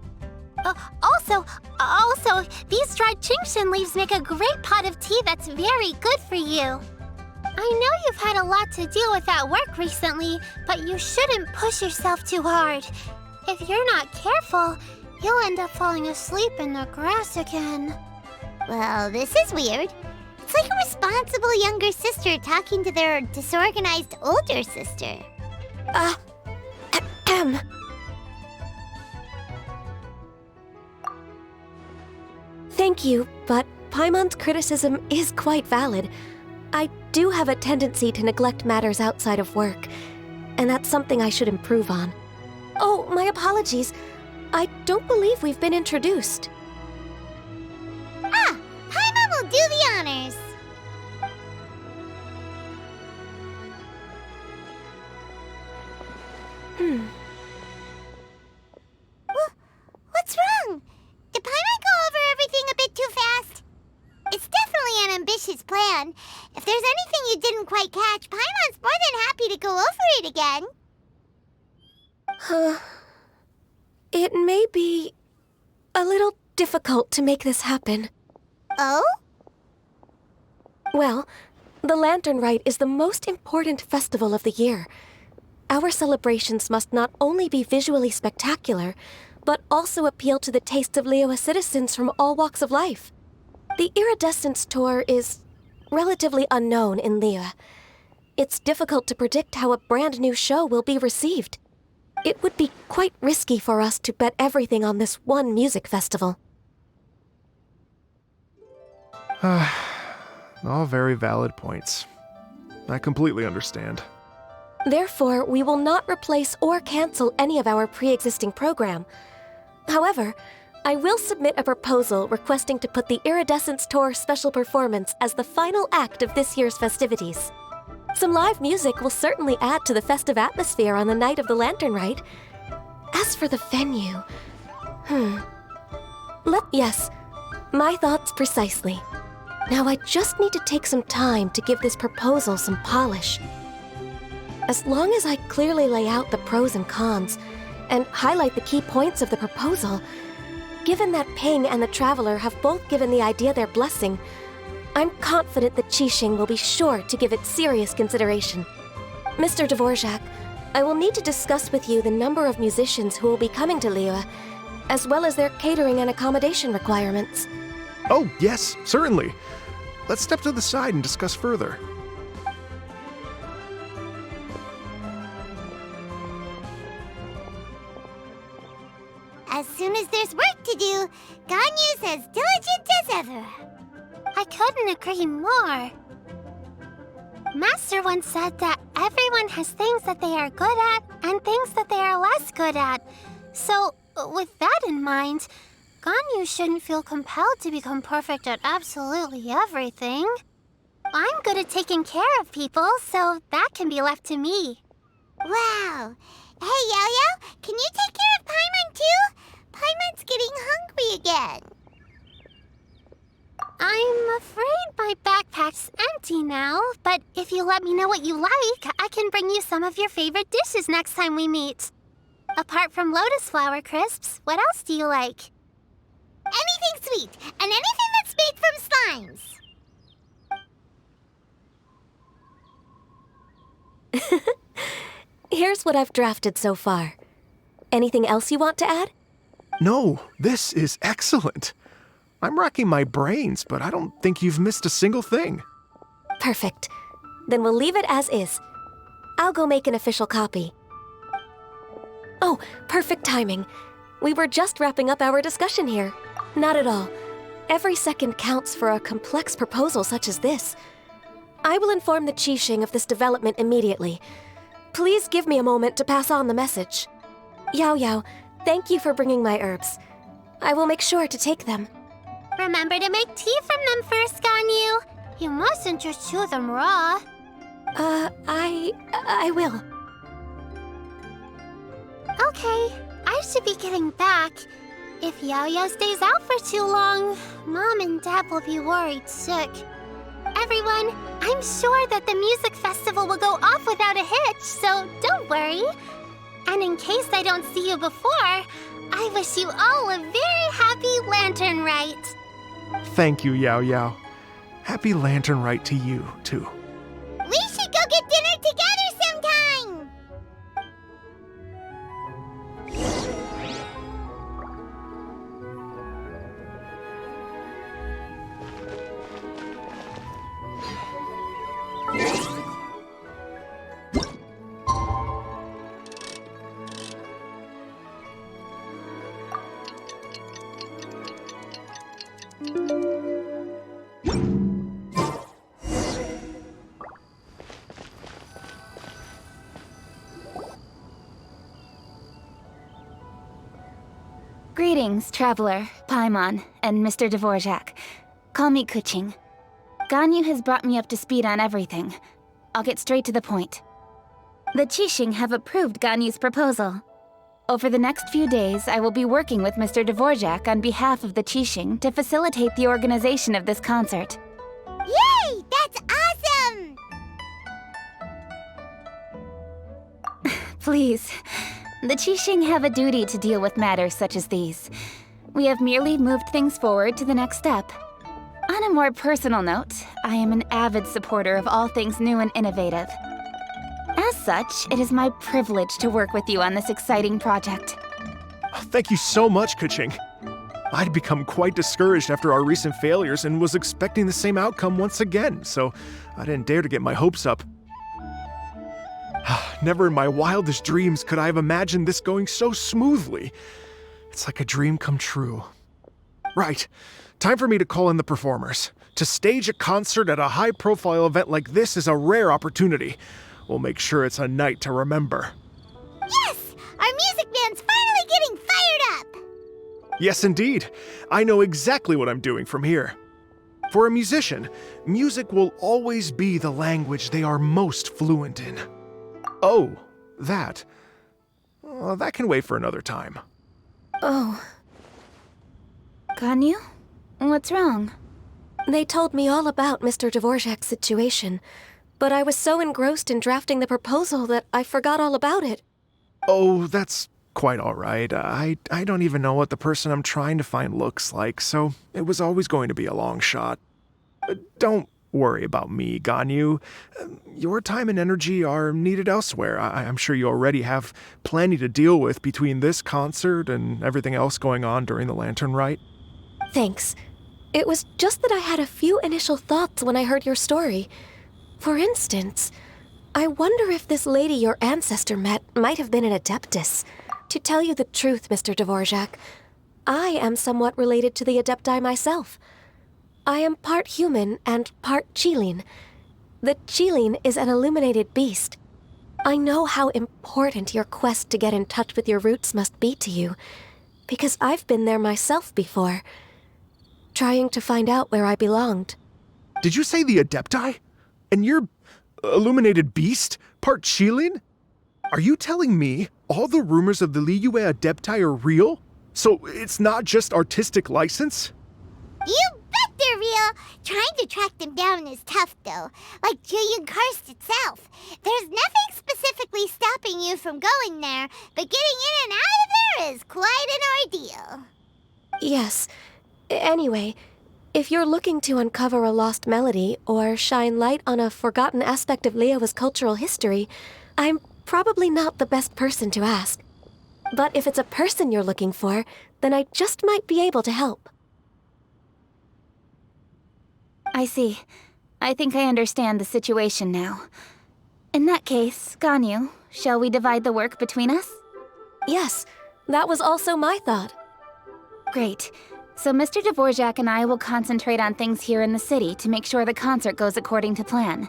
Also, these dried chingshin leaves make a great pot of tea that's very good for you. I know you've had a lot to deal with at work recently, but you shouldn't push yourself too hard. If you're not careful, you'll end up falling asleep in the grass again. Well, this is weird. It's like a responsible younger sister talking to their disorganized older sister. Thank you, but Paimon's criticism is quite valid. I do have a tendency to neglect matters outside of work, and that's something I should improve on. Oh, my apologies. I don't believe we've been introduced. Ah, Paimon will do the honors. What's wrong? Did Paimon go over everything a bit too fast? It's definitely an ambitious plan. If there's anything you didn't quite catch, Paimon's more than happy to go over it again. It may be a little difficult to make this happen. Oh? Well, the Lantern Rite is the most important festival of the year. Our celebrations must not only be visually spectacular, but also appeal to the tastes of Liyue citizens from all walks of life. The Iridescence Tour is relatively unknown in Liyue. It's difficult to predict how a brand new show will be received. It would be quite risky for us to bet everything on this one music festival. All very valid points. I completely understand. Therefore, we will not replace or cancel any of our pre-existing program. However, I will submit a proposal requesting to put the Iridescence Tour special performance as the final act of this year's festivities. Some live music will certainly add to the festive atmosphere on the night of the Lantern Rite. As for the venue... Yes, my thoughts precisely. Now I just need to take some time to give this proposal some polish. As long as I clearly lay out the pros and cons, and highlight the key points of the proposal, given that Ping and the Traveler have both given the idea their blessing, I'm confident that Qixing will be sure to give it serious consideration. Mr. Dvorak, I will need to discuss with you the number of musicians who will be coming to Liyue, as well as their catering and accommodation requirements. Oh, yes, certainly. Let's step to the side and discuss further. As soon as there's work to do, Ganyu's as diligent as ever. I couldn't agree more. Master once said that everyone has things that they are good at and things that they are less good at. So, with that in mind, Ganyu shouldn't feel compelled to become perfect at absolutely everything. I'm good at taking care of people, so that can be left to me. Wow. Hey, Yo-Yo, can you take care of Paimon too? Paimon's getting hungry again. I'm afraid my backpack's empty now, but if you let me know what you like, I can bring you some of your favorite dishes next time we meet. Apart from lotus flower crisps, what else do you like? Anything sweet, and anything that's made from slimes. Here's what I've drafted so far. Anything else you want to add? No, this is excellent. I'm racking my brains, but I don't think you've missed a single thing. Perfect. Then we'll leave it as is. I'll go make an official copy. Oh, perfect timing. We were just wrapping up our discussion here. Not at all. Every second counts for a complex proposal such as this. I will inform the Qixing of this development immediately. Please give me a moment to pass on the message. Yao Yao, thank you for bringing my herbs. I will make sure to take them. Remember to make tea from them first, Ganyu. You mustn't just chew them raw. I will. Okay, I should be getting back. If Yao-Yao stays out for too long, Mom and Dad will be worried sick. Everyone, I'm sure that the music festival will go off without a hitch, so don't worry. And in case I don't see you before, I wish you all a very happy Lantern Rite. Thank you, Yao Yao. Happy Lantern Rite to you, too. We should go get dinner together sometime! Greetings, Traveler, Paimon, and Mr. Dvorak. Call me Kuching. Ganyu has brought me up to speed on everything. I'll get straight to the point. The Qixing have approved Ganyu's proposal. Over the next few days, I will be working with Mr. Dvorak on behalf of the Qixing to facilitate the organization of this concert. Yay! That's awesome! Please. The Qixing have a duty to deal with matters such as these. We have merely moved things forward to the next step. On a more personal note, I am an avid supporter of all things new and innovative. As such, it is my privilege to work with you on this exciting project. Thank you so much, Kuching. I'd become quite discouraged after our recent failures and was expecting the same outcome once again, so I didn't dare to get my hopes up. Never in my wildest dreams could I have imagined this going so smoothly. It's like a dream come true. Right, time for me to call in the performers. To stage a concert at a high-profile event like this is a rare opportunity. We'll make sure it's a night to remember. Yes! Our music band's finally getting fired up! Yes, indeed. I know exactly what I'm doing from here. For a musician, music will always be the language they are most fluent in. Oh, that. Well, that can wait for another time. Oh. Ganyu? What's wrong? They told me all about Mr. Dvorak's situation, but I was so engrossed in drafting the proposal that I forgot all about it. Oh, that's quite all right. I don't even know what the person I'm trying to find looks like, so it was always going to be a long shot. Don't worry about me, Ganyu. Your time and energy are needed elsewhere. I'm sure you already have plenty to deal with between this concert and everything else going on during the Lantern Rite. Thanks. It was just that I had a few initial thoughts when I heard your story. For instance, I wonder if this lady your ancestor met might have been an adeptess. To tell you the truth, Mr. Dvorak, I am somewhat related to the Adepti myself. I am part human and part Qilin. The Qilin is an illuminated beast. I know how important your quest to get in touch with your roots must be to you, because I've been there myself before, trying to find out where I belonged. Did you say the Adepti? And you're illuminated beast? Part Qilin? Are you telling me all the rumors of the Liyue Adepti are real? So it's not just artistic license? You bet they're real! Trying to track them down is tough, though. Like Julian Karst itself. There's nothing specifically stopping you from going there, but getting in and out of there is quite an ordeal. Yes. Anyway, if you're looking to uncover a lost melody or shine light on a forgotten aspect of Liyue's cultural history, I'm probably not the best person to ask. But if it's a person you're looking for, then I just might be able to help. I see. I think I understand the situation now. In that case, Ganyu, shall we divide the work between us? Yes, that was also my thought. Great. So Mr. Dvorak and I will concentrate on things here in the city to make sure the concert goes according to plan.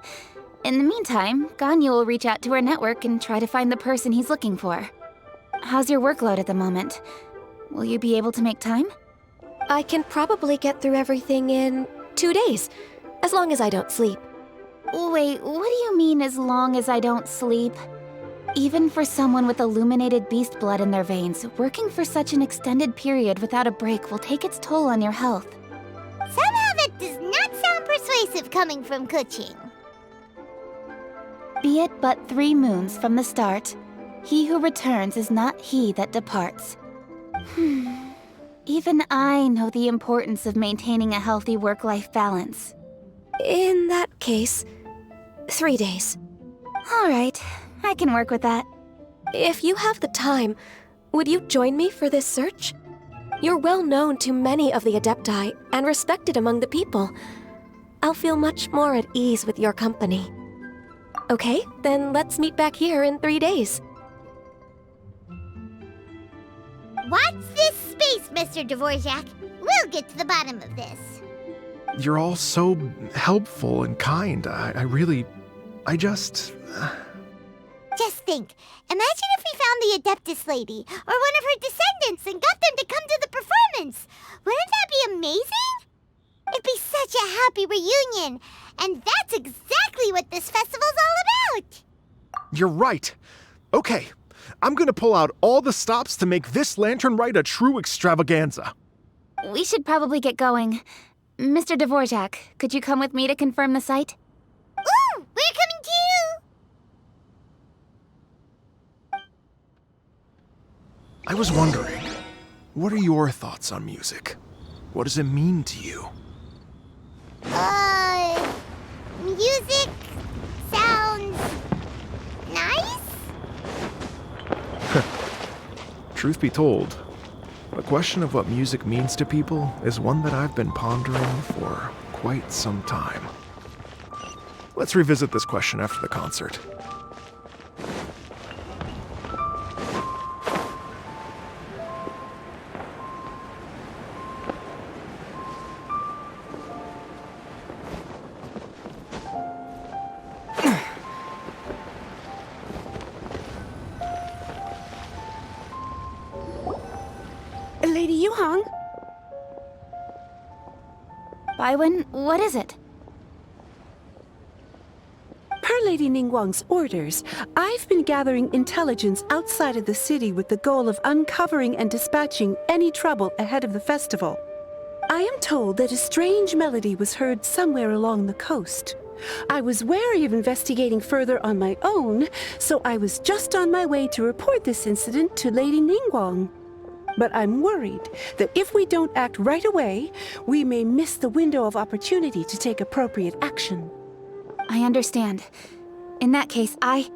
In the meantime, Ganyu will reach out to her network and try to find the person he's looking for. How's your workload at the moment? Will you be able to make time? I can probably get through everything in 2 days, as long as I don't sleep. Wait, what do you mean as long as I don't sleep? Even for someone with illuminated beast blood in their veins, working for such an extended period without a break will take its toll on your health. Somehow that does not sound persuasive coming from Kuching. Be it but 3 moons from the start, he who returns is not he that departs. Even I know the importance of maintaining a healthy work-life balance. In that case, 3 days. All right, I can work with that. If you have the time, would you join me for this search? You're well known to many of the Adepti and respected among the people. I'll feel much more at ease with your company. Okay, then let's meet back here in 3 days. Watch this space, Mr. Dvorak. We'll get to the bottom of this. You're all so helpful and kind. Just think, imagine if we found the Adeptus lady, or one of her descendants, and got them to come to the performance. Wouldn't that be amazing? It'd be such a happy reunion, and that's exactly what this festival's all about. You're right. Okay, I'm gonna pull out all the stops to make this lantern ride a true extravaganza. We should probably get going. Mr. Dvorak, could you come with me to confirm the site? Ooh, we're coming too! I was wondering, what are your thoughts on music? What does it mean to you? Music sounds nice? Truth be told, the question of what music means to people is one that I've been pondering for quite some time. Let's revisit this question after the concert. Lady Yuhang? Baiwen, what is it? Per Lady Ningguang's orders, I've been gathering intelligence outside of the city with the goal of uncovering and dispatching any trouble ahead of the festival. I am told that a strange melody was heard somewhere along the coast. I was wary of investigating further on my own, so I was just on my way to report this incident to Lady Ningguang. But I'm worried that if we don't act right away, we may miss the window of opportunity to take appropriate action. I understand. In that case, Yeah,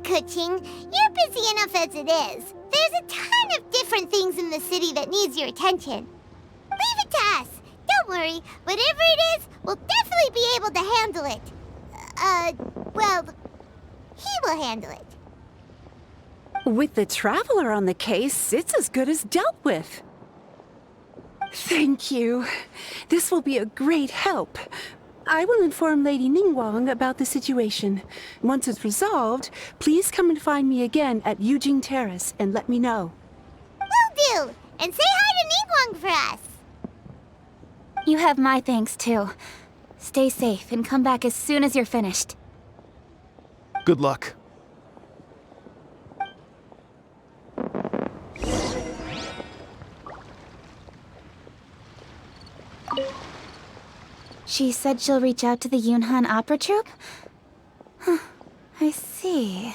Kuching, you're busy enough as it is. There's a ton of different things in the city that needs your attention. Leave it to us. Don't worry. Whatever it is, we'll definitely be able to handle it. Well, he will handle it. With the Traveler on the case, it's as good as dealt with. Thank you. This will be a great help. I will inform Lady Ningguang about the situation. Once it's resolved, please come and find me again at Yujing Terrace and let me know. Will do! And say hi to Ningguang for us! You have my thanks, too. Stay safe and come back as soon as you're finished. Good luck. She said she'll reach out to the Yunhan Opera Troupe? Huh, I see.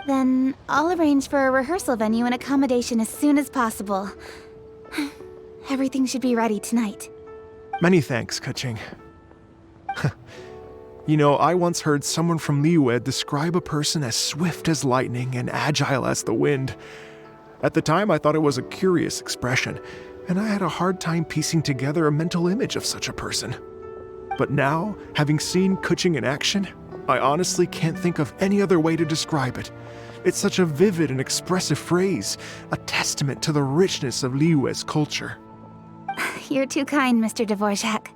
Then I'll arrange for a rehearsal venue and accommodation as soon as possible. Everything should be ready tonight. Many thanks, Keqing. You know, I once heard someone from Liyue describe a person as swift as lightning and agile as the wind. At the time, I thought it was a curious expression, and I had a hard time piecing together a mental image of such a person. But now, having seen Keqing in action, I honestly can't think of any other way to describe it. It's such a vivid and expressive phrase, a testament to the richness of Liyue's culture. You're too kind, Mr. Dvorak.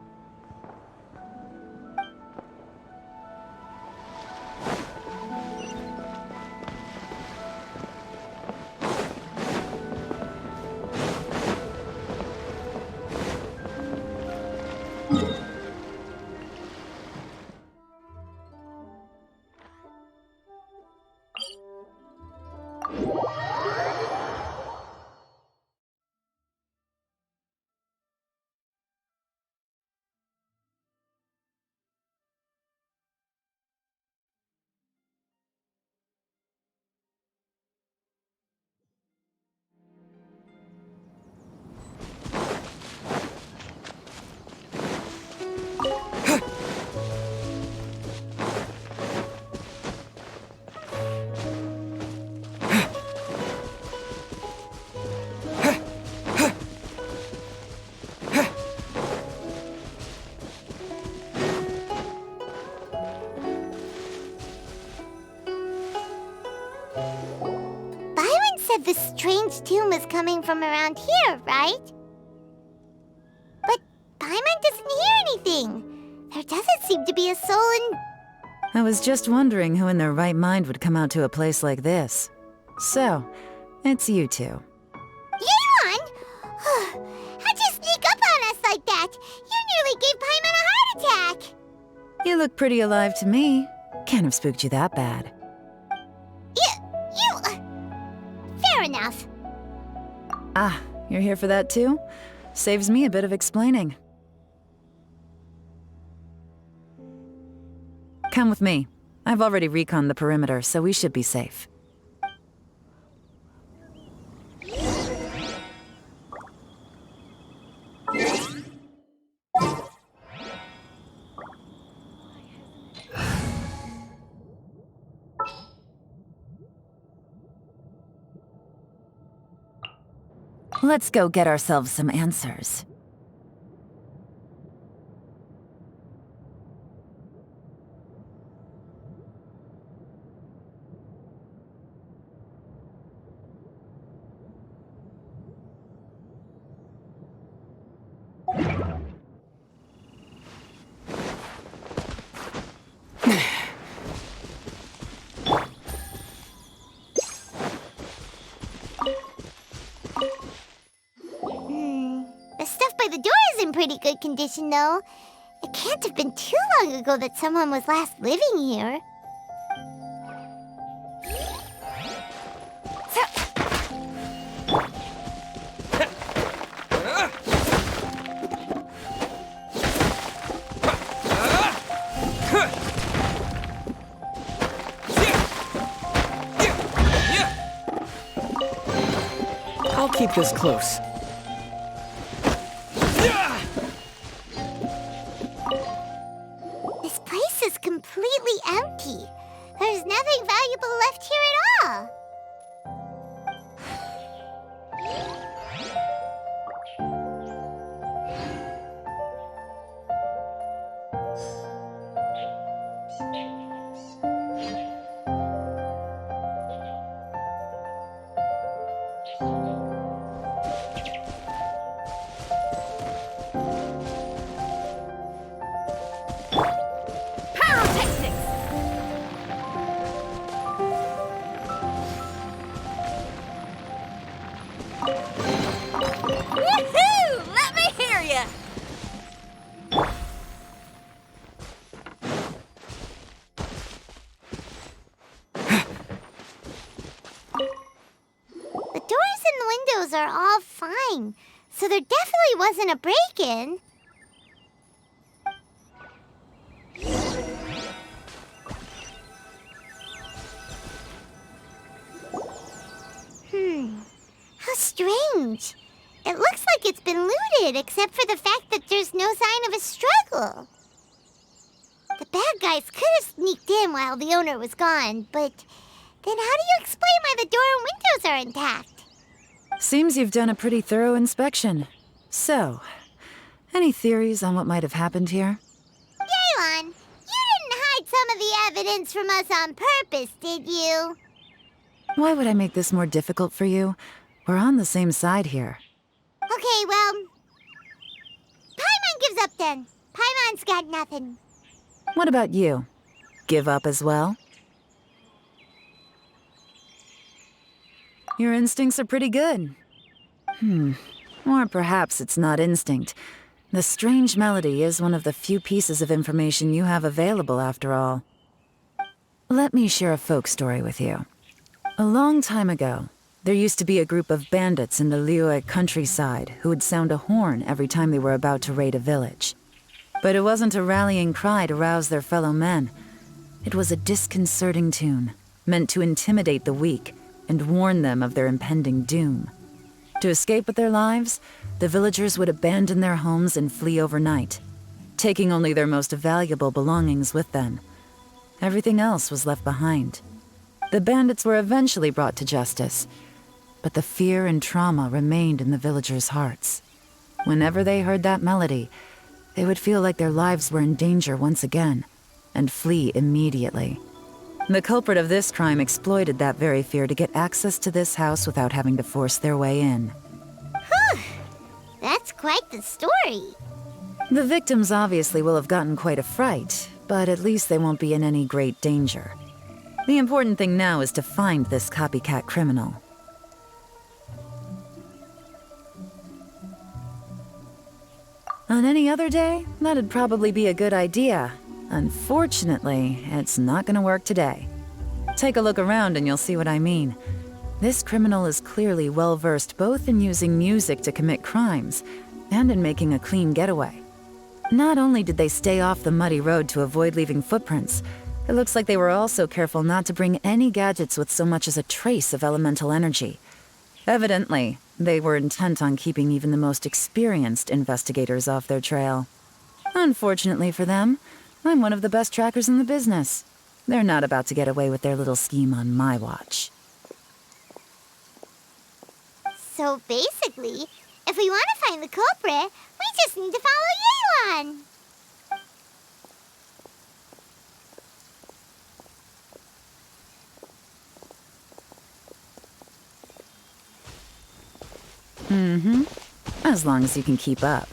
The strange tune was coming from around here, right? But Paimon doesn't hear anything. There doesn't seem to be a soul in... I was just wondering who in their right mind would come out to a place like this. So, it's you two. Yuan! How'd you sneak up on us like that? You nearly gave Paimon a heart attack! You look pretty alive to me. Can't have spooked you that bad. Fair enough. Ah, you're here for that too? Saves me a bit of explaining. Come with me. I've already reconned the perimeter, so we should be safe. Let's go get ourselves some answers. Pretty good condition, though. It can't have been too long ago that someone was last living here. I'll keep this close. Completely empty. There's nothing valuable left here at all. windows are all fine, so there definitely wasn't a break-in. How strange. It looks like it's been looted, except for the fact that there's no sign of a struggle. The bad guys could have sneaked in while the owner was gone, but then how do you explain why the door and windows are intact? Seems you've done a pretty thorough inspection. So, any theories on what might have happened here? Yelan, you didn't hide some of the evidence from us on purpose, did you? Why would I make this more difficult for you? We're on the same side here. Okay, well, Paimon gives up then. Paimon's got nothing. What about you? Give up as well? Your instincts are pretty good. Or perhaps it's not instinct. The strange melody is one of the few pieces of information you have available, after all. Let me share a folk story with you. A long time ago, there used to be a group of bandits in the Liyue countryside who would sound a horn every time they were about to raid a village. But it wasn't a rallying cry to rouse their fellow men. It was a disconcerting tune, meant to intimidate the weak and warn them of their impending doom. To escape with their lives, the villagers would abandon their homes and flee overnight, taking only their most valuable belongings with them. Everything else was left behind. The bandits were eventually brought to justice, but the fear and trauma remained in the villagers' hearts. Whenever they heard that melody, they would feel like their lives were in danger once again, and flee immediately. The culprit of this crime exploited that very fear to get access to this house without having to force their way in. That's quite the story. The victims obviously will have gotten quite a fright, but at least they won't be in any great danger. The important thing now is to find this copycat criminal. On any other day, that'd probably be a good idea. Unfortunately, it's not gonna work today. Take a look around and you'll see what I mean. This criminal is clearly well-versed both in using music to commit crimes and in making a clean getaway. Not only did they stay off the muddy road to avoid leaving footprints, it looks like they were also careful not to bring any gadgets with so much as a trace of elemental energy. Evidently, they were intent on keeping even the most experienced investigators off their trail. Unfortunately for them, I'm one of the best trackers in the business. They're not about to get away with their little scheme on my watch. So basically, if we want to find the culprit, we just need to follow Yelan. As long as you can keep up.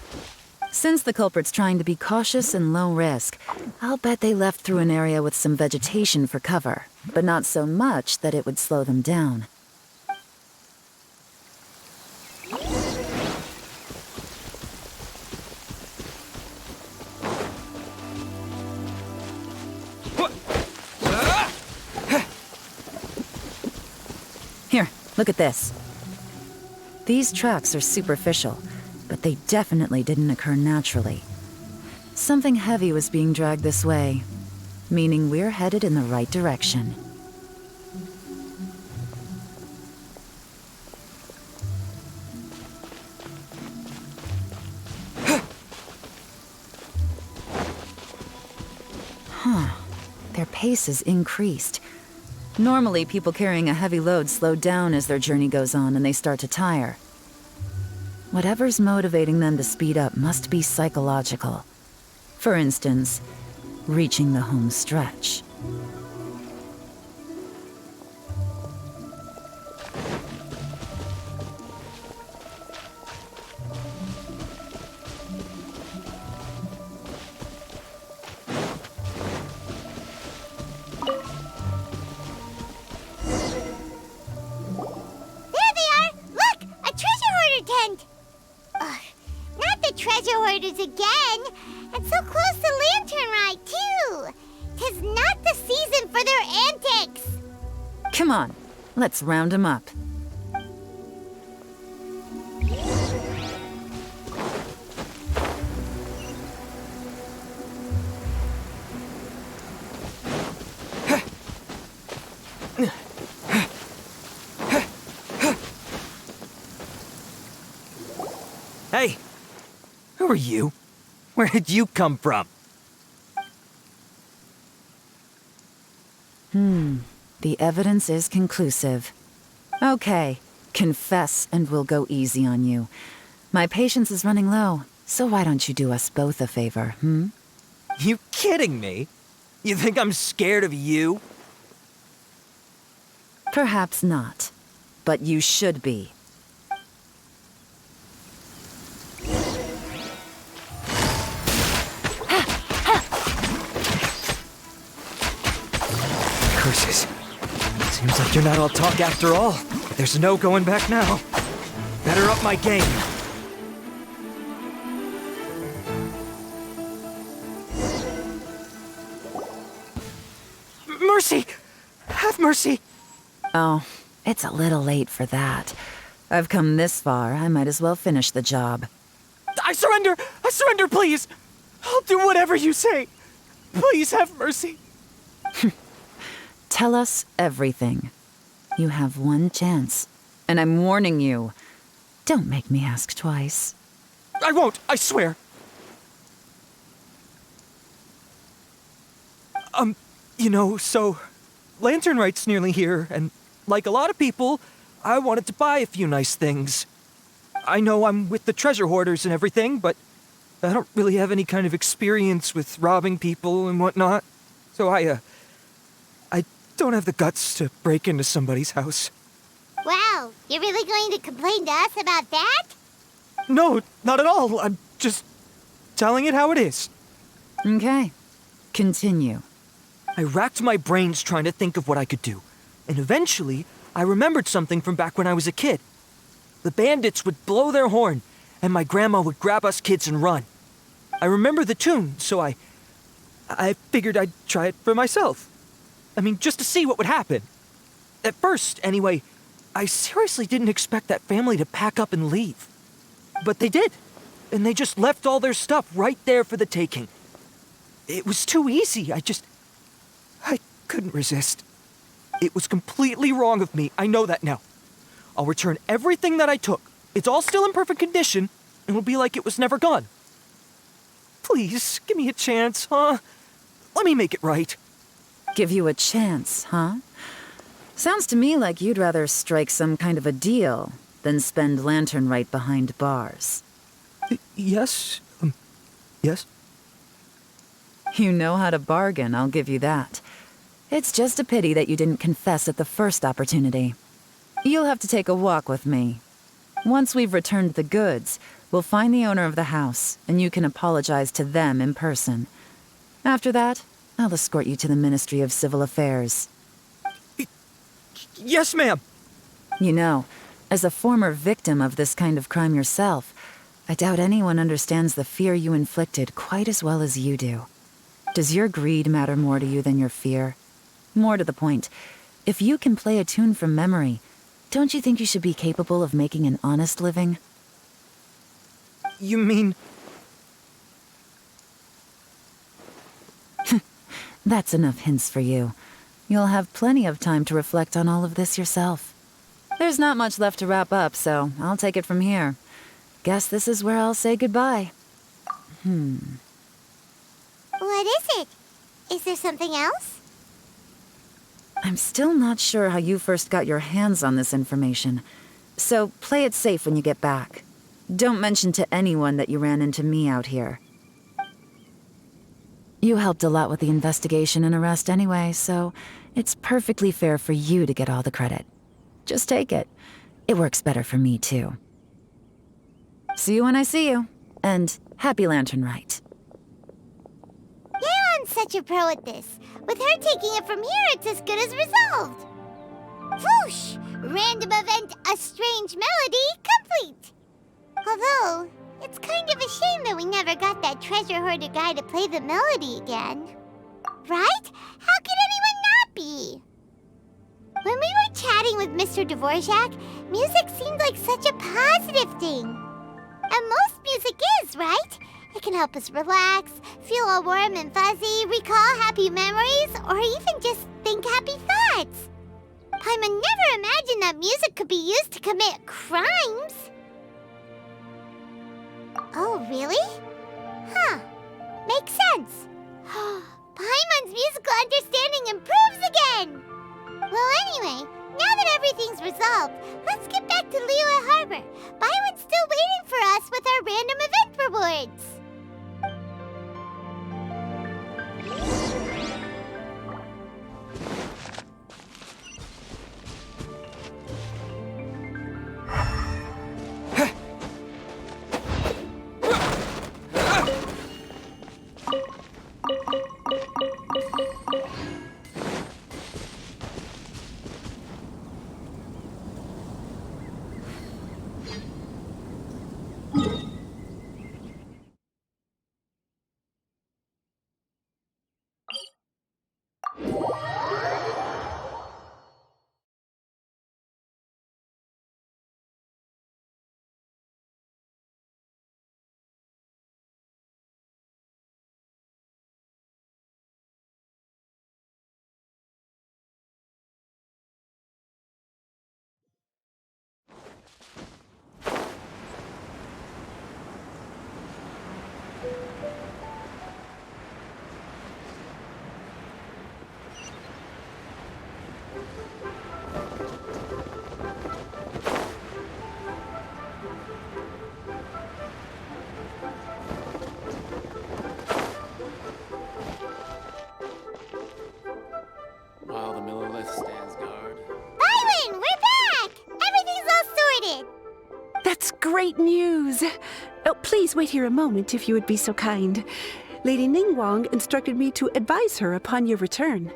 Since the culprit's trying to be cautious and low risk, I'll bet they left through an area with some vegetation for cover, but not so much that it would slow them down. Here, look at this. These tracks are superficial, but they definitely didn't occur naturally. Something heavy was being dragged this way, meaning we're headed in the right direction. Their pace has increased. Normally, people carrying a heavy load slow down as their journey goes on and they start to tire. Whatever's motivating them to speed up must be psychological. For instance, reaching the home stretch. Again, and so close to Lantern Ride, too. 'Tis not the season for their antics. Come on, let's round them up. Hey! Who are you? Where did you come from? The evidence is conclusive. Okay, confess and we'll go easy on you. My patience is running low, so why don't you do us both a favor, You kidding me? You think I'm scared of you? Perhaps not, but you should be. Curses. Seems like you're not all talk after all. There's no going back now. Better up my game. Mercy! Have mercy! Oh, it's a little late for that. I've come this far, I might as well finish the job. I surrender! I surrender, please! I'll do whatever you say. Please have mercy. Tell us everything. You have one chance, and I'm warning you. Don't make me ask twice. I won't, I swear. So Lantern Right's nearly here, and like a lot of people, I wanted to buy a few nice things. I know I'm with the treasure hoarders and everything, but I don't really have any kind of experience with robbing people and whatnot. So I don't have the guts to break into somebody's house. Wow, you're really going to complain to us about that? No, not at all. I'm just telling it how it is. Okay, continue. I racked my brains trying to think of what I could do, and eventually I remembered something from back when I was a kid. The bandits would blow their horn, and my grandma would grab us kids and run. I remember the tune, so I figured I'd try it for myself. I mean, just to see what would happen. At first, anyway, I seriously didn't expect that family to pack up and leave. But they did, and they just left all their stuff right there for the taking. It was too easy, I couldn't resist. It was completely wrong of me, I know that now. I'll return everything that I took. It's all still in perfect condition, and it'll be like it was never gone. Please, give me a chance, huh? Let me make it right. Give you a chance, huh? Sounds to me like you'd rather strike some kind of a deal than spend Lantern Right behind bars. Yes? Yes? You know how to bargain, I'll give you that. It's just a pity that you didn't confess at the first opportunity. You'll have to take a walk with me. Once we've returned the goods, we'll find the owner of the house, and you can apologize to them in person. After that, I'll escort you to the Ministry of Civil Affairs. Yes, ma'am! You know, as a former victim of this kind of crime yourself, I doubt anyone understands the fear you inflicted quite as well as you do. Does your greed matter more to you than your fear? More to the point, if you can play a tune from memory, don't you think you should be capable of making an honest living? You mean... That's enough hints for you. You'll have plenty of time to reflect on all of this yourself. There's not much left to wrap up, so I'll take it from here. Guess this is where I'll say goodbye. What is it? Is there something else? I'm still not sure how you first got your hands on this information, so play it safe when you get back. Don't mention to anyone that you ran into me out here. You helped a lot with the investigation and arrest anyway, so it's perfectly fair for you to get all the credit. Just take it. It works better for me, too. See you when I see you, and happy Lantern Right. Yeon's such a pro at this. With her taking it from here, it's as good as resolved. Whoosh! Random event, a strange melody, complete! Although, it's kind of a shame that we never got that treasure hoarder guy to play the melody again. Right? How could anyone not be? When we were chatting with Mr. Dvorak, music seemed like such a positive thing. And most music is, right? It can help us relax, feel all warm and fuzzy, recall happy memories, or even just think happy thoughts. Paimon never imagined that music could be used to commit crimes. Oh, really? Huh. Makes sense. Paimon's musical understanding improves again! Well, anyway, now that everything's resolved, let's get back to Liyue Harbor. Byron's still waiting for us with our random event rewards. While the Millilith stands guard. Byron, we're back! Everything's all sorted! That's great news! Oh, please wait here a moment if you would be so kind. Lady Ningguang instructed me to advise her upon your return.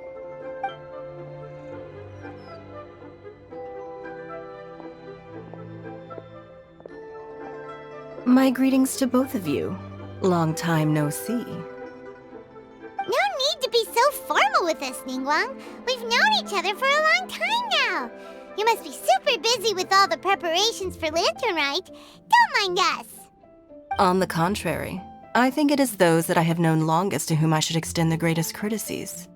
My greetings to both of you. Long time no see. No need to be so formal with us, Ningguang. We've known each other for a long time now. You must be super busy with all the preparations for Lantern Rite. Don't mind us. On the contrary, I think it is those that I have known longest to whom I should extend the greatest courtesies.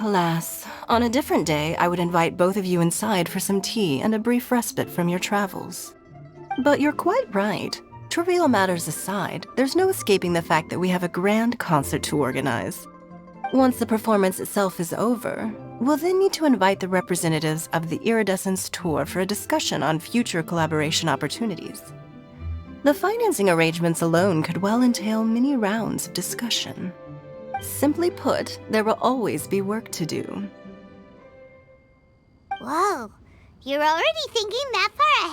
Alas, on a different day, I would invite both of you inside for some tea and a brief respite from your travels. But you're quite right. Trivial matters aside, there's no escaping the fact that we have a grand concert to organize. Once the performance itself is over, we'll then need to invite the representatives of the Iridescence Tour for a discussion on future collaboration opportunities. The financing arrangements alone could well entail many rounds of discussion. Simply put, there will always be work to do. Whoa, you're already thinking that far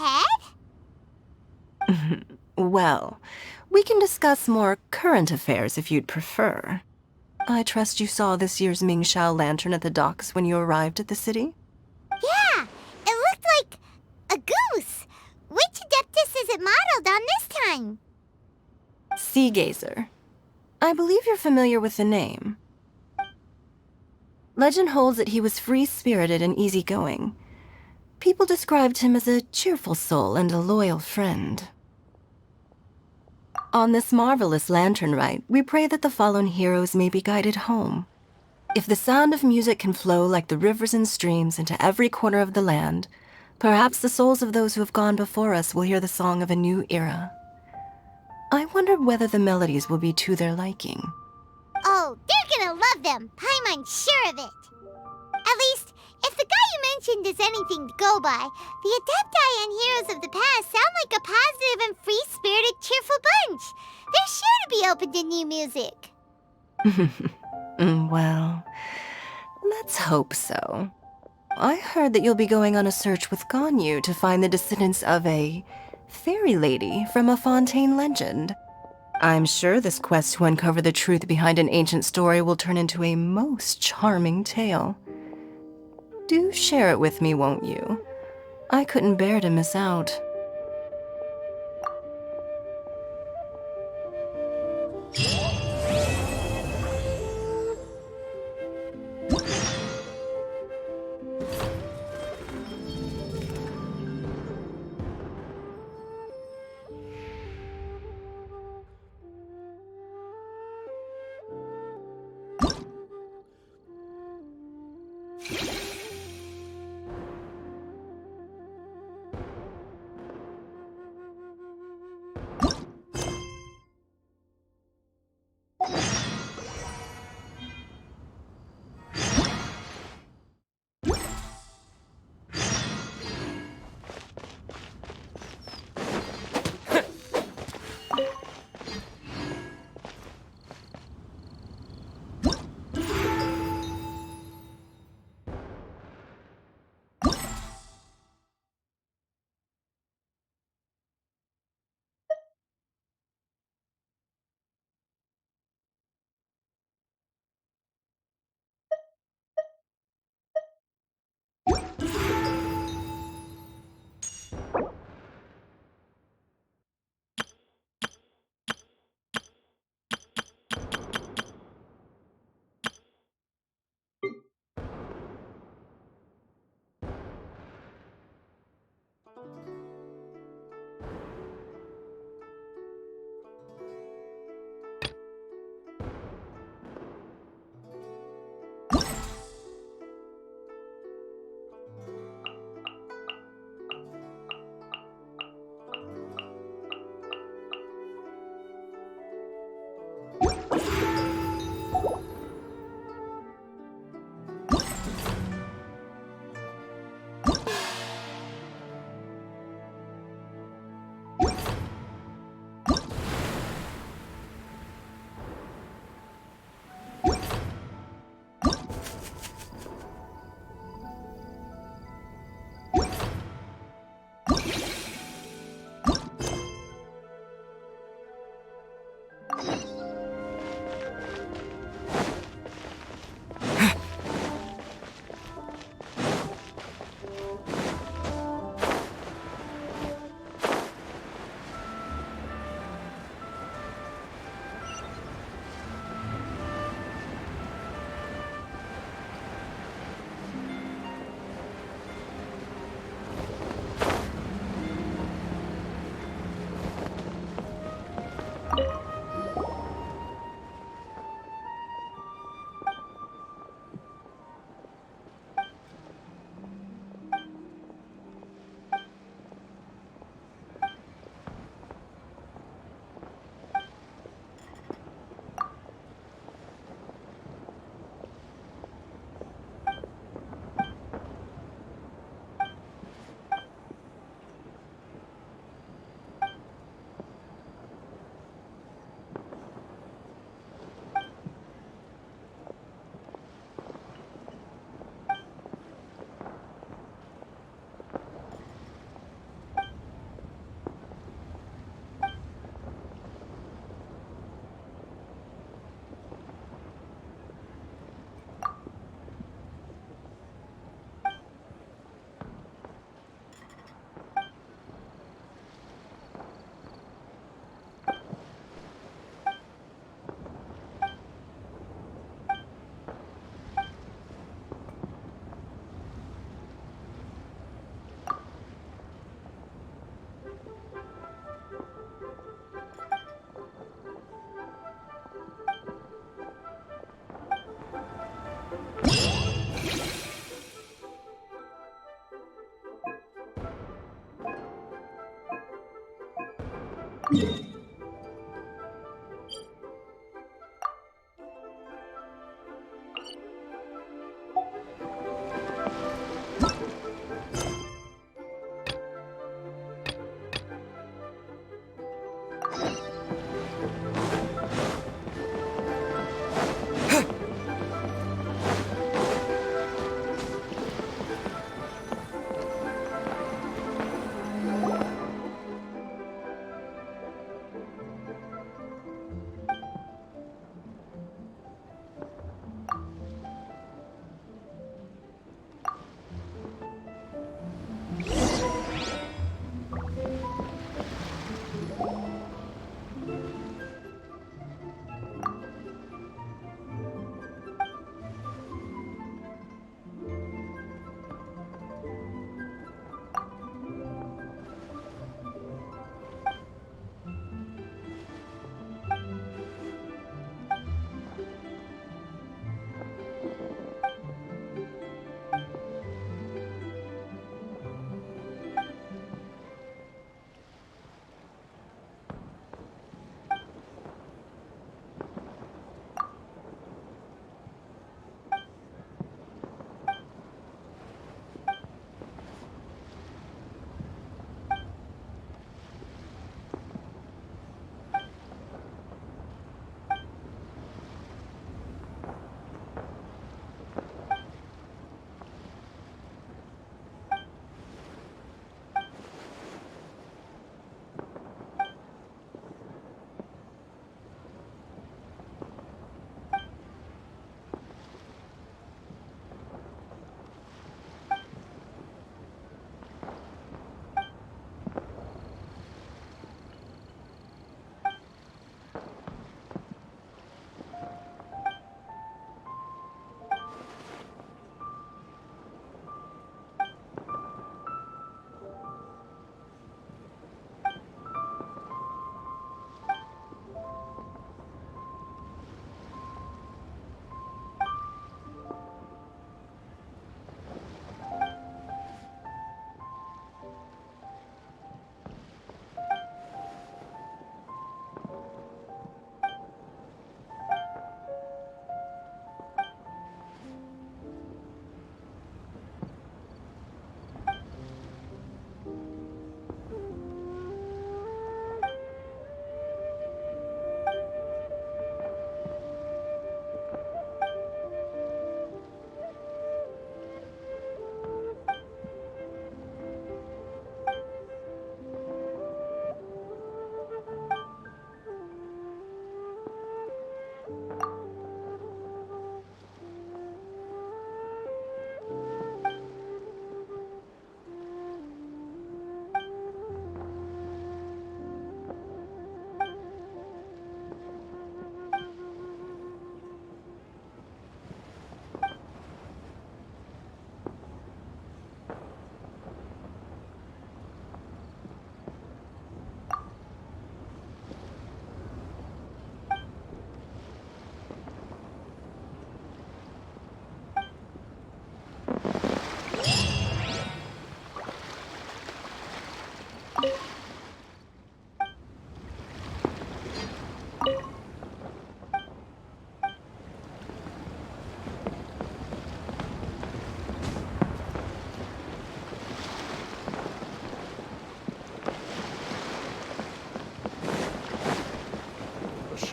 ahead? Well, we can discuss more current affairs if you'd prefer. I trust you saw this year's Mingxiao lantern at the docks when you arrived at the city? Yeah, it looked like a goose. Which Adeptus is it modeled on this time? Sea Gazer. I believe you're familiar with the name. Legend holds that he was free-spirited and easygoing. People described him as a cheerful soul and a loyal friend. On this marvelous lantern rite, we pray that the fallen heroes may be guided home. If the sound of music can flow like the rivers and streams into every corner of the land, perhaps the souls of those who have gone before us will hear the song of a new era. I wonder whether the melodies will be to their liking. Oh, they're gonna love them. Paimon's sure of it. At least, if the guy you mentioned is anything to go by, the Adepti and heroes of the past sound like a positive and free-spirited, cheerful bunch. They're sure to be open to new music. Well, let's hope so. I heard that you'll be going on a search with Ganyu to find the descendants of a fairy lady from a Fontaine legend. I'm sure this quest to uncover the truth behind an ancient story will turn into a most charming tale. Do share it with me, won't you? I couldn't bear to miss out.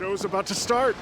Show's about to start.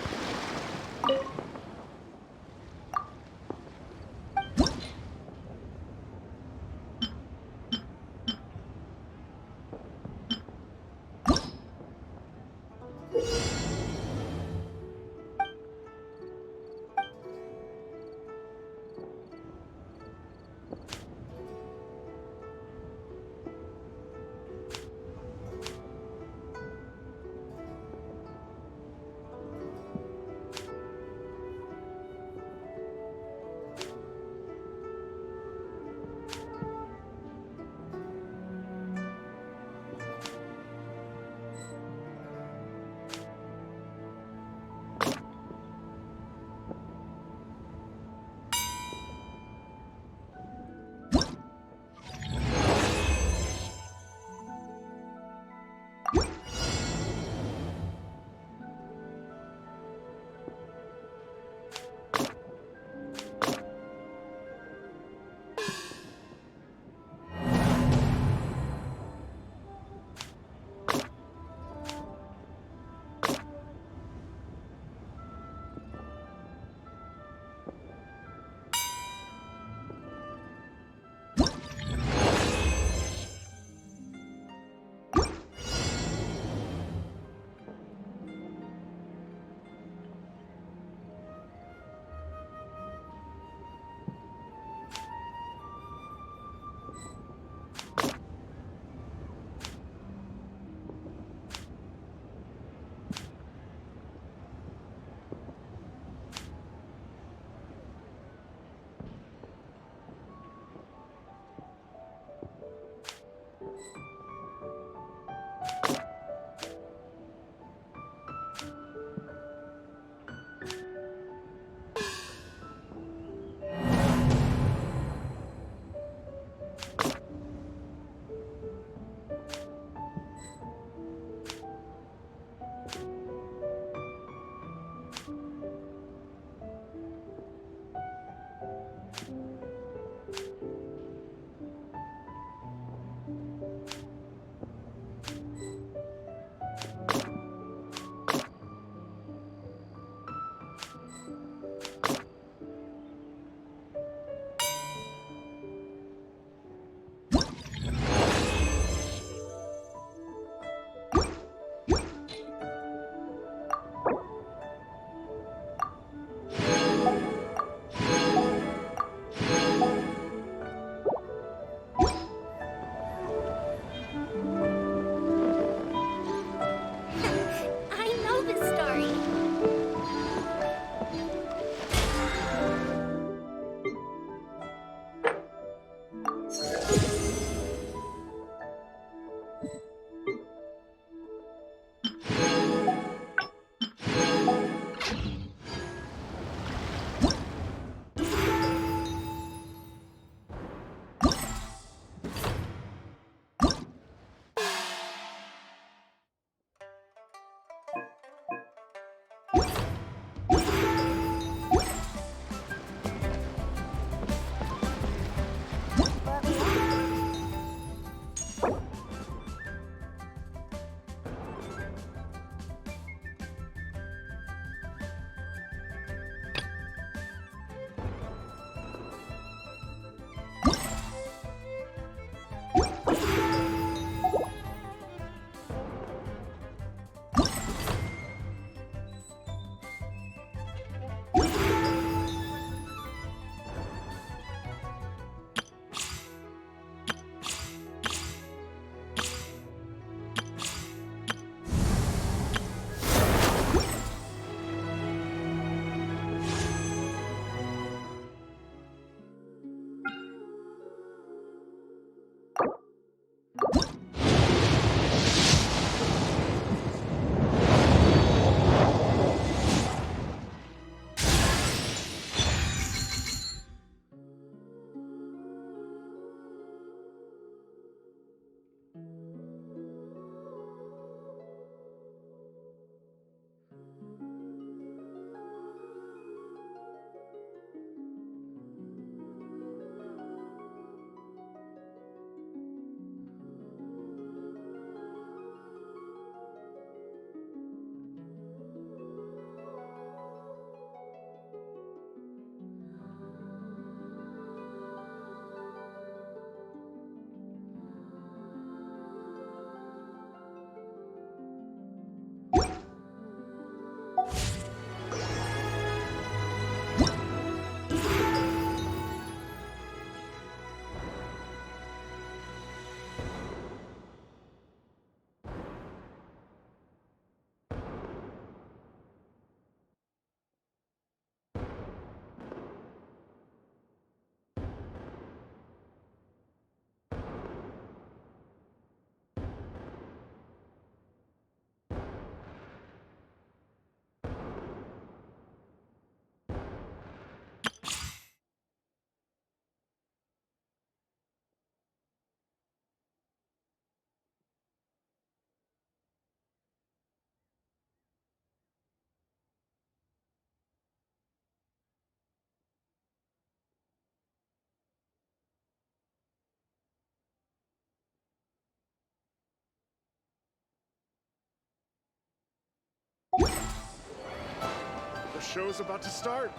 show's about to start.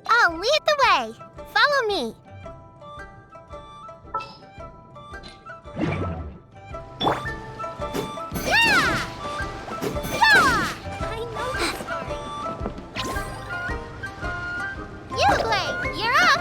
I'll lead the way. Follow me. Yeah! Yeah! I know this story. You, Blake, you're up.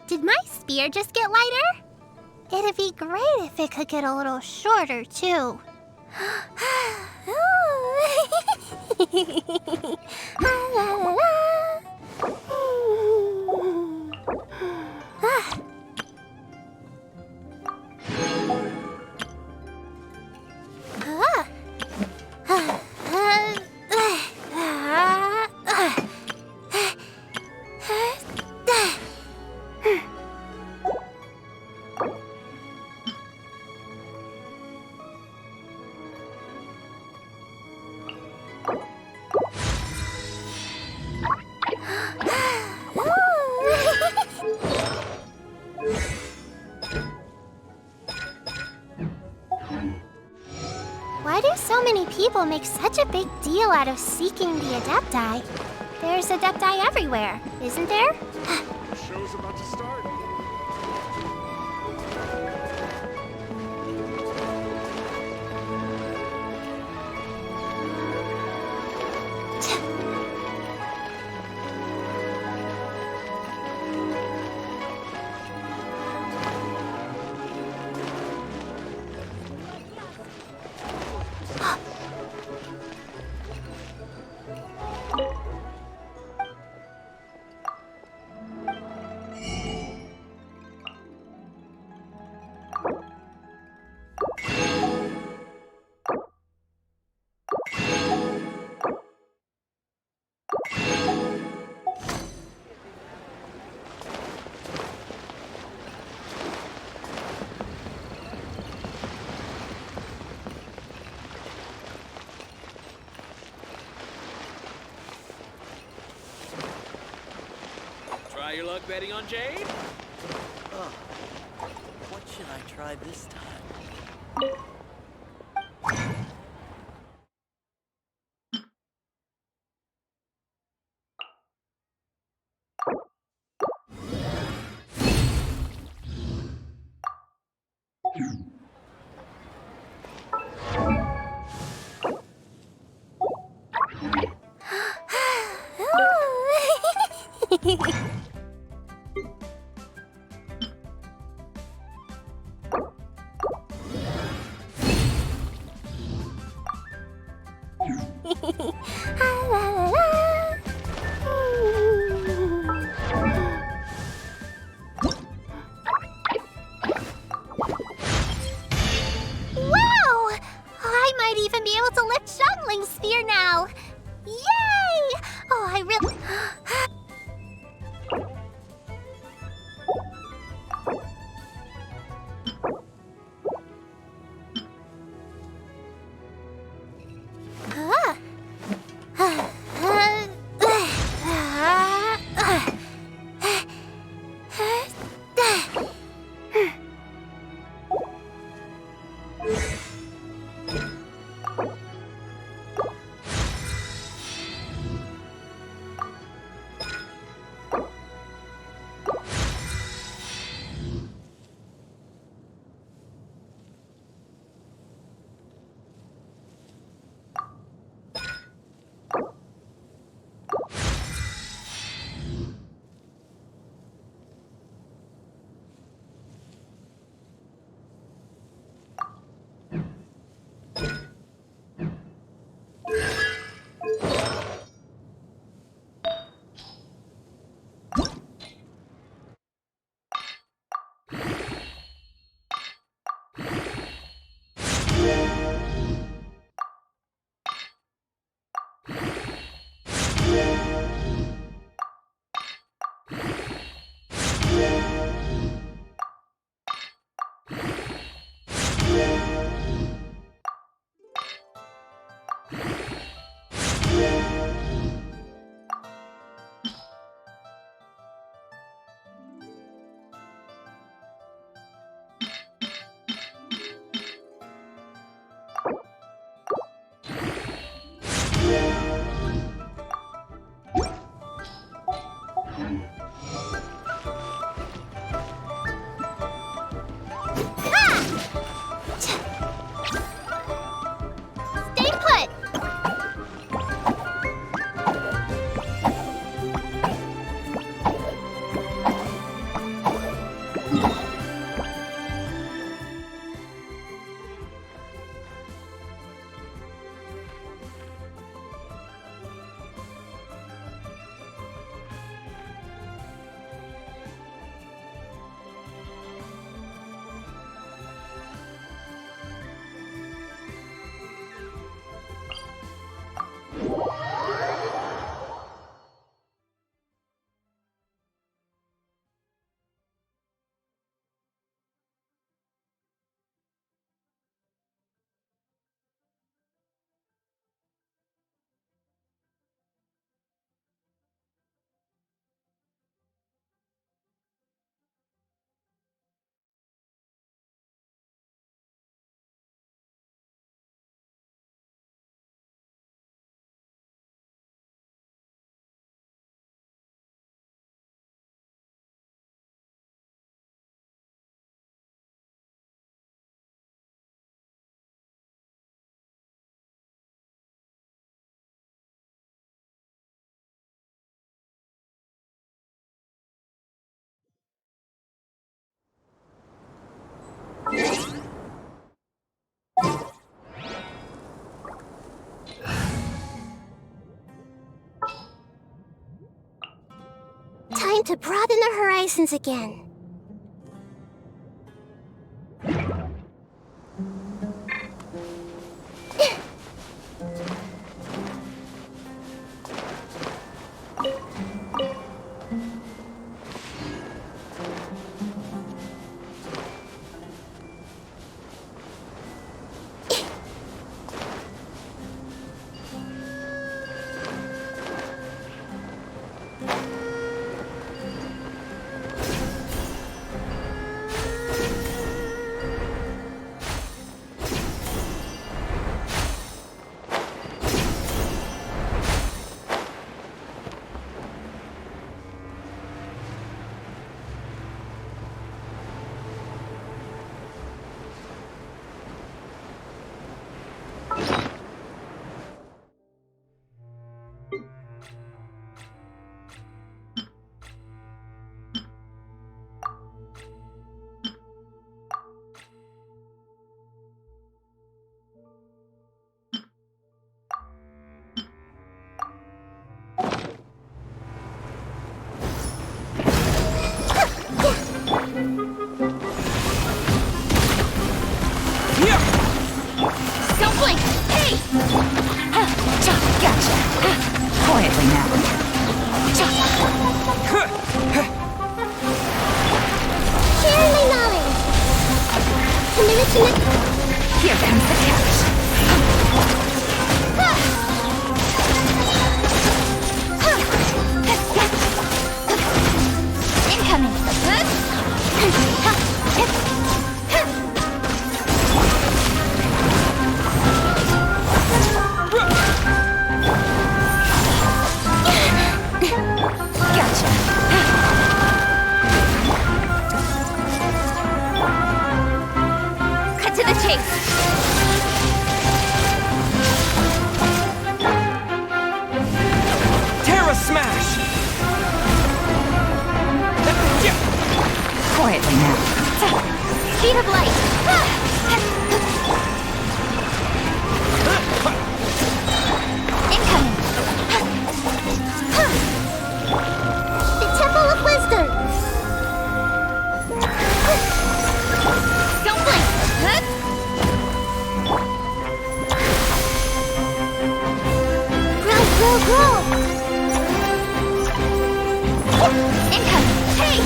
Did my spear just get lighter? It'd be great if it could get a little shorter, too. Why do so many people make such a big deal out of seeking the Adepti? There's Adepti everywhere, isn't there? The show's about to start. Try your luck betting on Jade? Oh, what should I try this time? Wow! I might even be able to lift Shunnling's sphere now! Yay! Oh, I really... Stay put! Time to broaden the horizons again. Go, go! Incoming! Hey!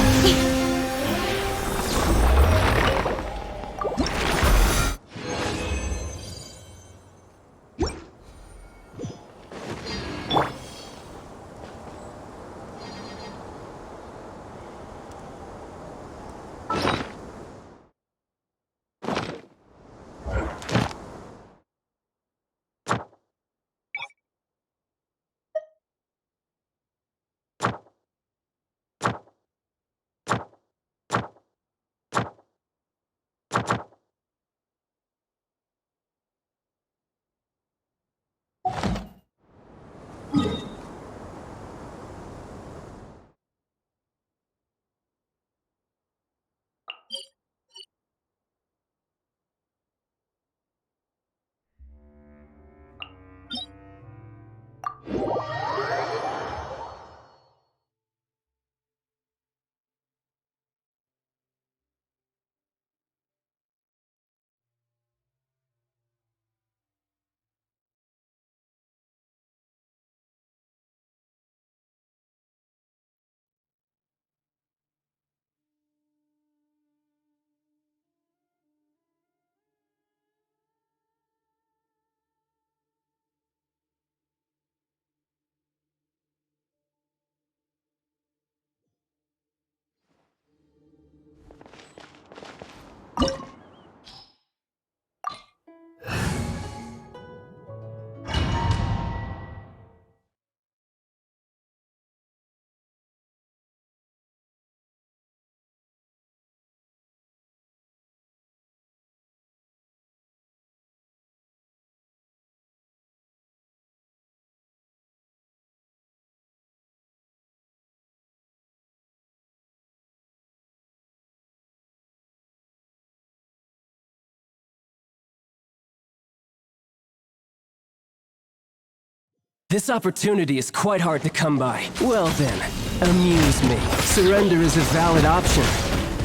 This opportunity is quite hard to come by. Well then, amuse me. Surrender is a valid option.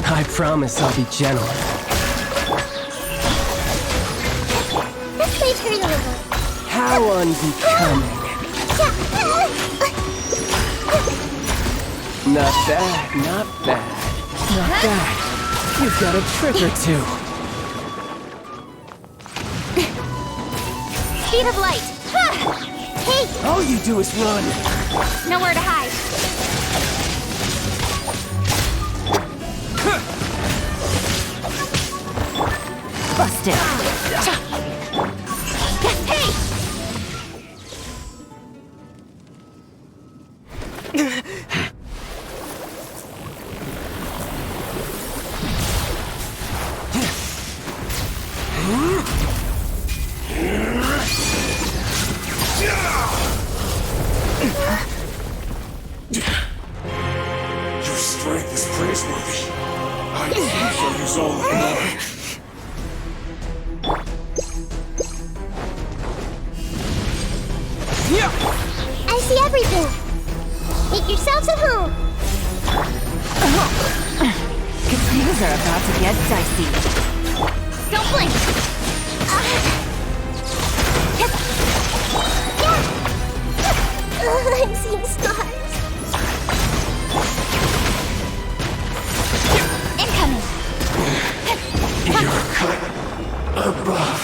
I promise I'll be gentle. This may turn a little. How unbecoming. Not bad, not bad. Not bad. You've got a trick or two. Speed of light. Hey! All you do is run. Nowhere to hide. Busted. Hey! Your strength is praiseworthy. I shall use all of mine. I see everything. Make yourselves at home. Things are about to get dicey. Don't blink. I'm seeing stars. Incoming. You're cut above.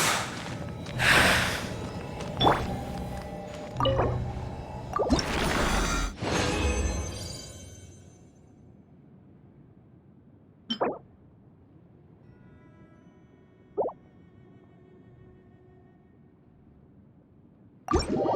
You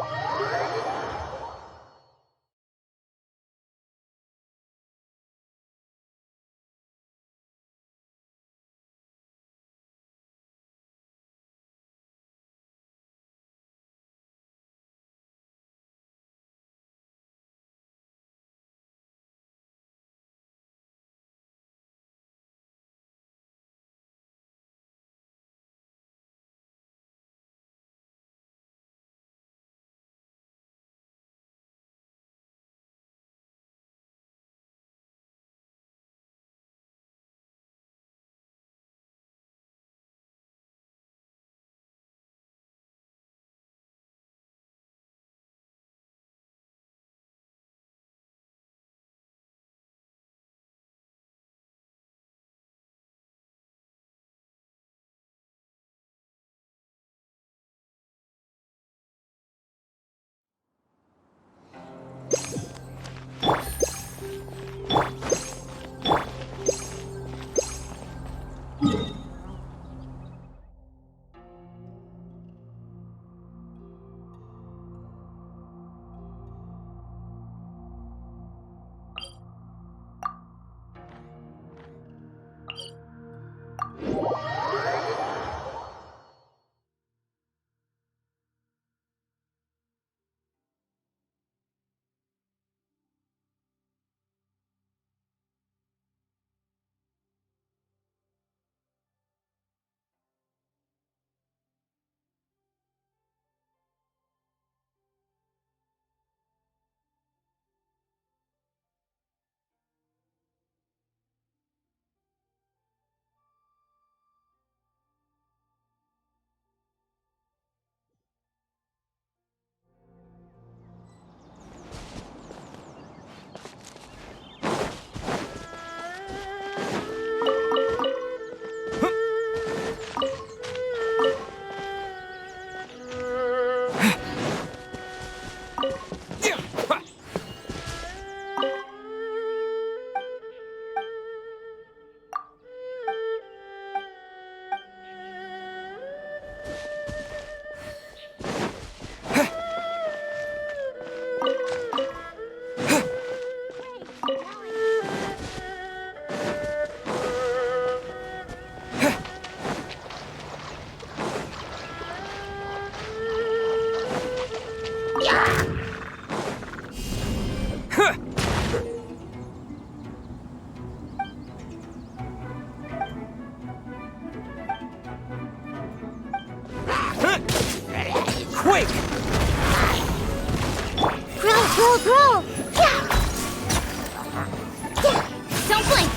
Quick! Grow! Don't blink!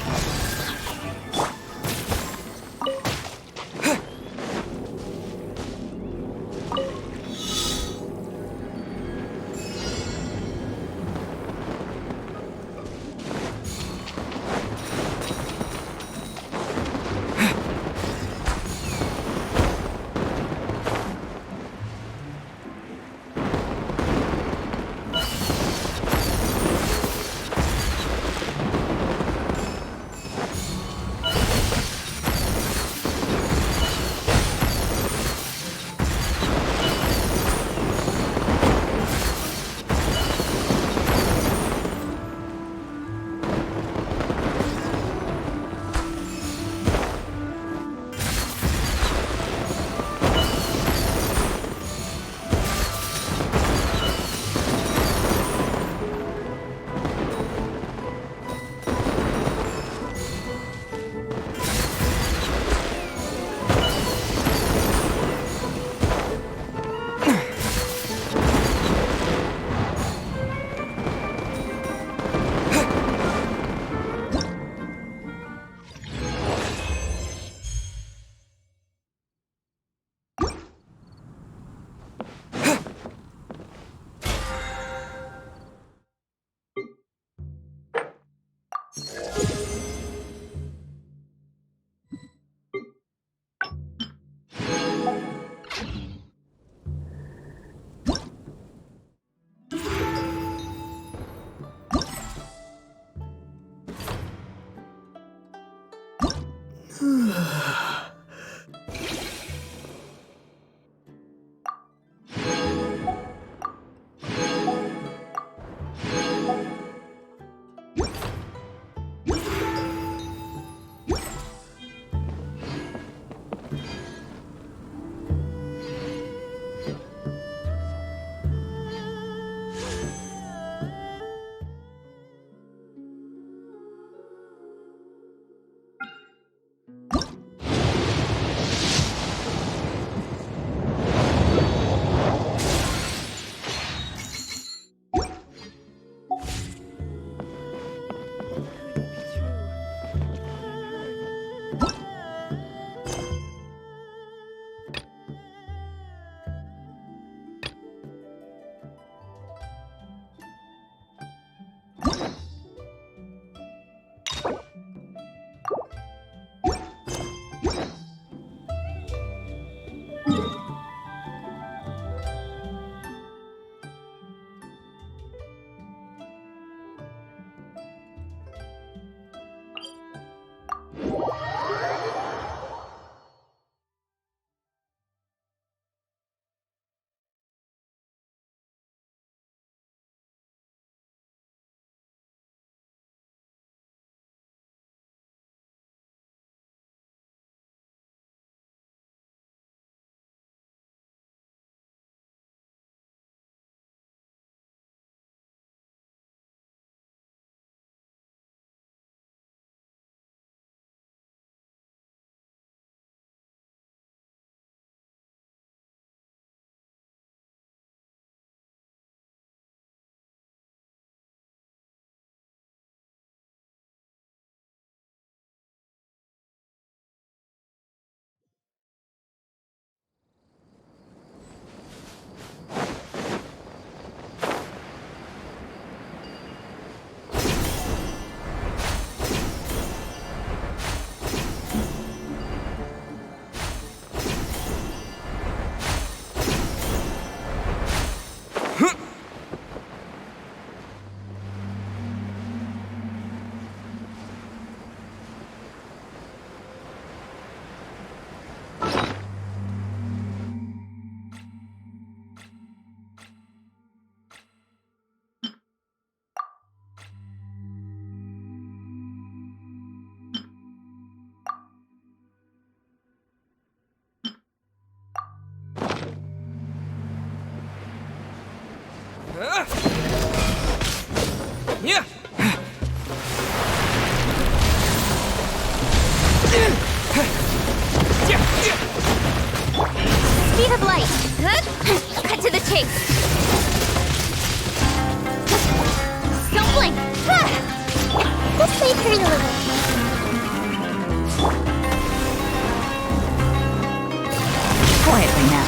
Yeah. Speed of light. Cut to the chase. Don't blink. This may hurt a little. Quietly now.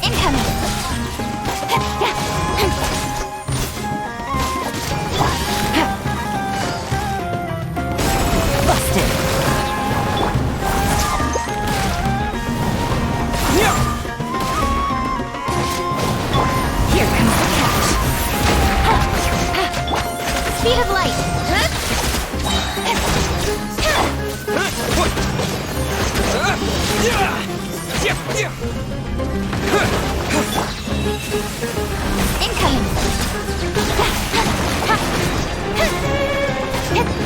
Incoming. Busted. Here comes the catch. Speed of light. Incoming.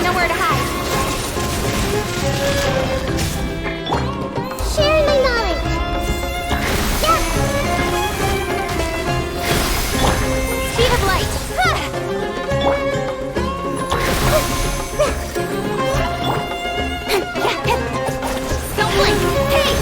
Nowhere to hide. Share my knowledge. Yeah. Speed of light. Don't blink. Hey!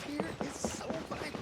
here is so vibrant.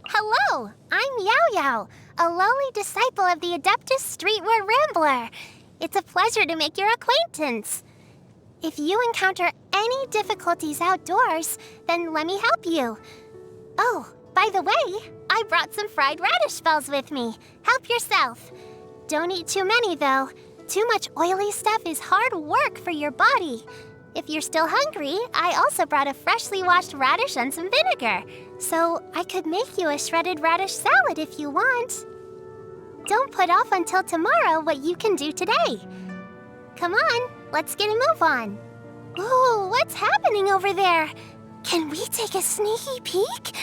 Hello, I'm Yao Yao, a lowly disciple of the Adeptus Streetwear Rambler. It's a pleasure to make your acquaintance. If you encounter any difficulties outdoors, then let me help you. Oh, by the way, I brought some fried radish balls with me. Help yourself. Don't eat too many, though. Too much oily stuff is hard work for your body. If you're still hungry, I also brought a freshly washed radish and some vinegar, so I could make you a shredded radish salad if you want. Don't put off until tomorrow what you can do today. Come on, let's get a move on. Ooh, what's happening over there? Can we take a sneaky peek?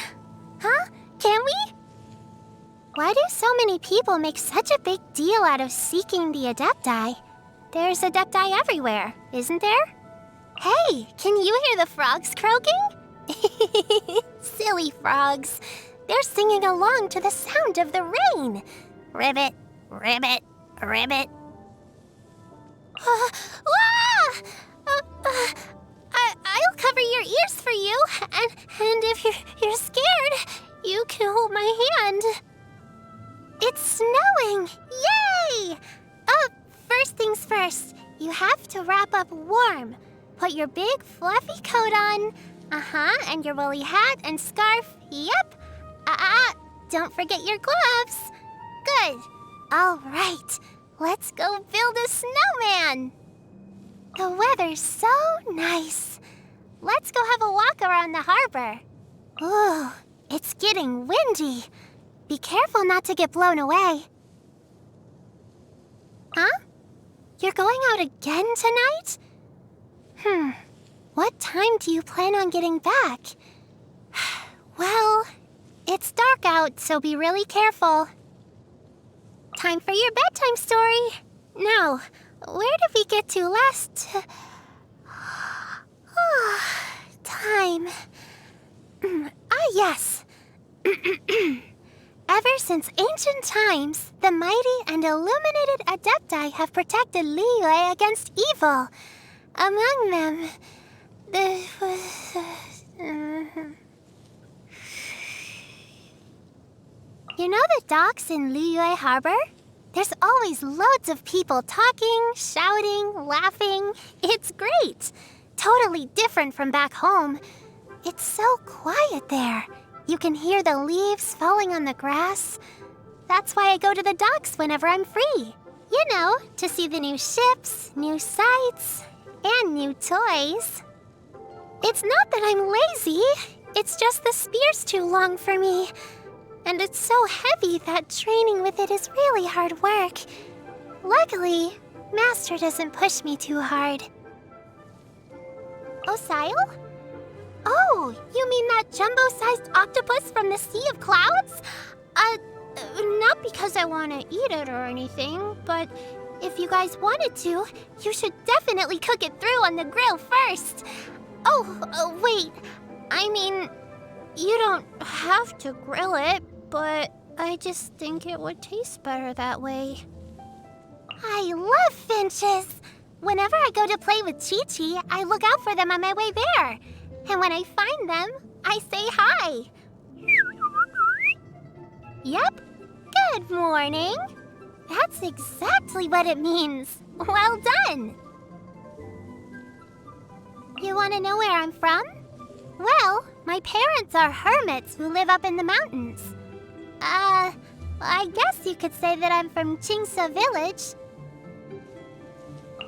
Huh? Can we? Why do so many people make such a big deal out of seeking the Adepti? There's Adepti everywhere, isn't there? Hey, can you hear the frogs croaking? Silly frogs. They're singing along to the sound of the rain. Ribbit, ribbit, ribbit. I'll cover your ears for you, and if you're scared, you can hold my hand. It's snowing! Yay! First things first, you have to wrap up warm. Put your big fluffy coat on. And your woolly hat and scarf. Yep. Don't forget your gloves. Good. All right. Let's go build a snowman. The weather's so nice. Let's go have a walk around the harbor. Ooh, it's getting windy. Be careful not to get blown away. Huh? You're going out again tonight? What time do you plan on getting back? Well, it's dark out, so be really careful. Time for your bedtime story. Now, where did we get to last? Time. Yes. Ever since ancient times, the mighty and illuminated Adepti have protected Liyue against evil. Among them, there was... You know the docks in Liyue Harbor? There's always loads of people talking, shouting, laughing. It's great. Totally different from back home. It's so quiet there. You can hear the leaves falling on the grass. That's why I go to the docks whenever I'm free. You know, to see the new ships, new sights, and new toys. It's not that I'm lazy. It's just the spear's too long for me. And it's so heavy that training with it is really hard work. Luckily, Master doesn't push me too hard. Osile? Oh, you mean that jumbo-sized octopus from the Sea of Clouds? Not because I want to eat it or anything, but if you guys wanted to, you should definitely cook it through on the grill first. Oh, wait. I mean, you don't have to grill it, but I just think it would taste better that way. I love finches! Whenever I go to play with Chi-Chi, I look out for them on my way there. And when I find them, I say hi. Yep. Good morning. That's exactly what it means. Well done. You want to know where I'm from? Well, my parents are hermits who live up in the mountains. I guess you could say that I'm from Chingsa village.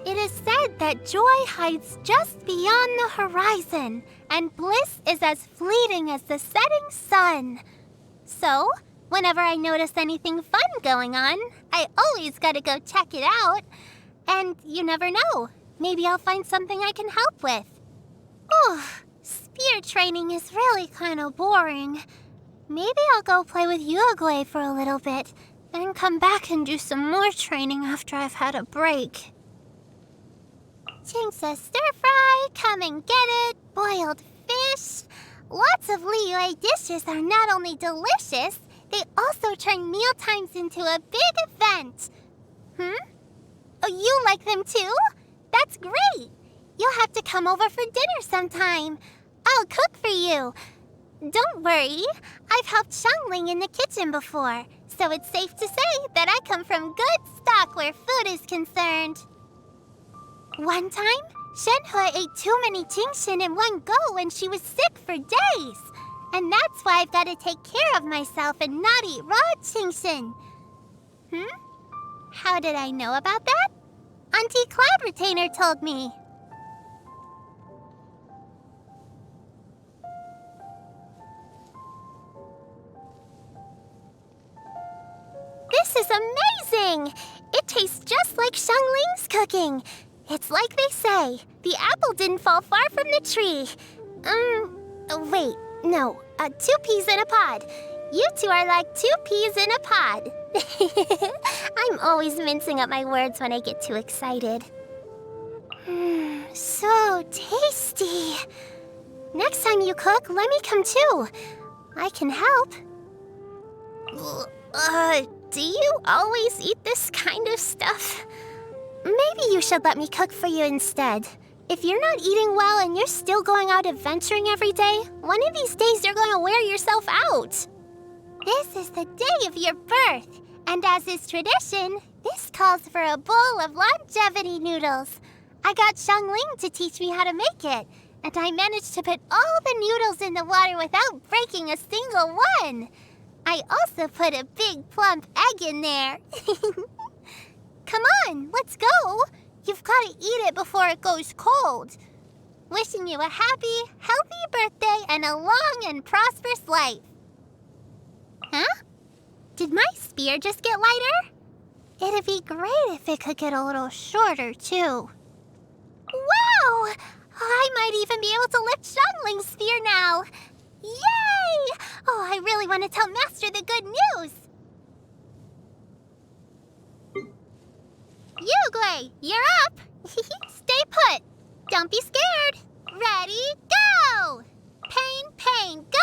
It is said that joy hides just beyond the horizon, and bliss is as fleeting as the setting sun. So, whenever I notice anything fun going on, I always gotta go check it out. And you never know, maybe I'll find something I can help with. Oh, spear training is really kind of boring. Maybe I'll go play with Uruguay for a little bit, then come back and do some more training after I've had a break. Chingsa stir-fry, come and get it, boiled fish. Lots of Liyue dishes are not only delicious, they also turn mealtimes into a big event. Oh, you like them too? That's great! You'll have to come over for dinner sometime. I'll cook for you. Don't worry, I've helped Xiangling in the kitchen before, so it's safe to say that I come from good stock where food is concerned. One time, Shenhe ate too many Jingshin in one go when she was sick for days. And that's why I've got to take care of myself and not eat raw Jingshin. How did I know about that? Auntie Cloud Retainer told me. This is amazing! It tastes just like Xiangling's cooking. It's like they say, the apple didn't fall far from the tree. Wait, no, 2 peas in a pod. You two are like 2 peas in a pod. I'm always mincing up my words when I get too excited. So tasty. Next time you cook, let me come too. I can help. Do you always eat this kind of stuff? Maybe you should let me cook for you instead. If you're not eating well and you're still going out adventuring every day, one of these days you're going to wear yourself out. This is the day of your birth, and as is tradition, this calls for a bowl of longevity noodles. I got Xiangling to teach me how to make it, and I managed to put all the noodles in the water without breaking a single one. I also put a big plump egg in there. Come on, let's go. You've got to eat it before it goes cold. Wishing you a happy, healthy birthday and a long and prosperous life. Huh? Did my spear just get lighter? It'd be great if it could get a little shorter, too. Wow! I might even be able to lift Xiangling's spear now. Yay! Oh, I really want to tell Master the good news. Uruguay, you're up! Stay put! Don't be scared! Ready, go! Pain, go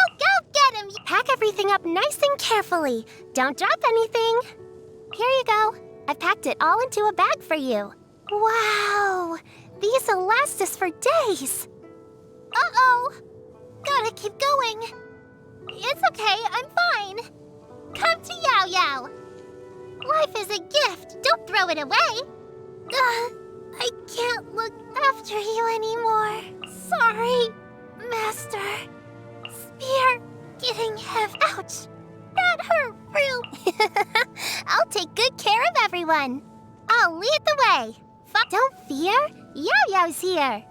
get him! Pack everything up nice and carefully. Don't drop anything. Here you go. I've packed it all into a bag for you. Wow! These'll last us for days. Uh-oh. Gotta keep going. It's okay, I'm fine. Come to Yao Yao. Life is a gift, don't throw it away. I can't look after you anymore. Sorry, Master. Spear getting heavy. Ouch! That hurt real. I'll take good care of everyone. I'll lead the way. Don't fear, Yao Yao's here.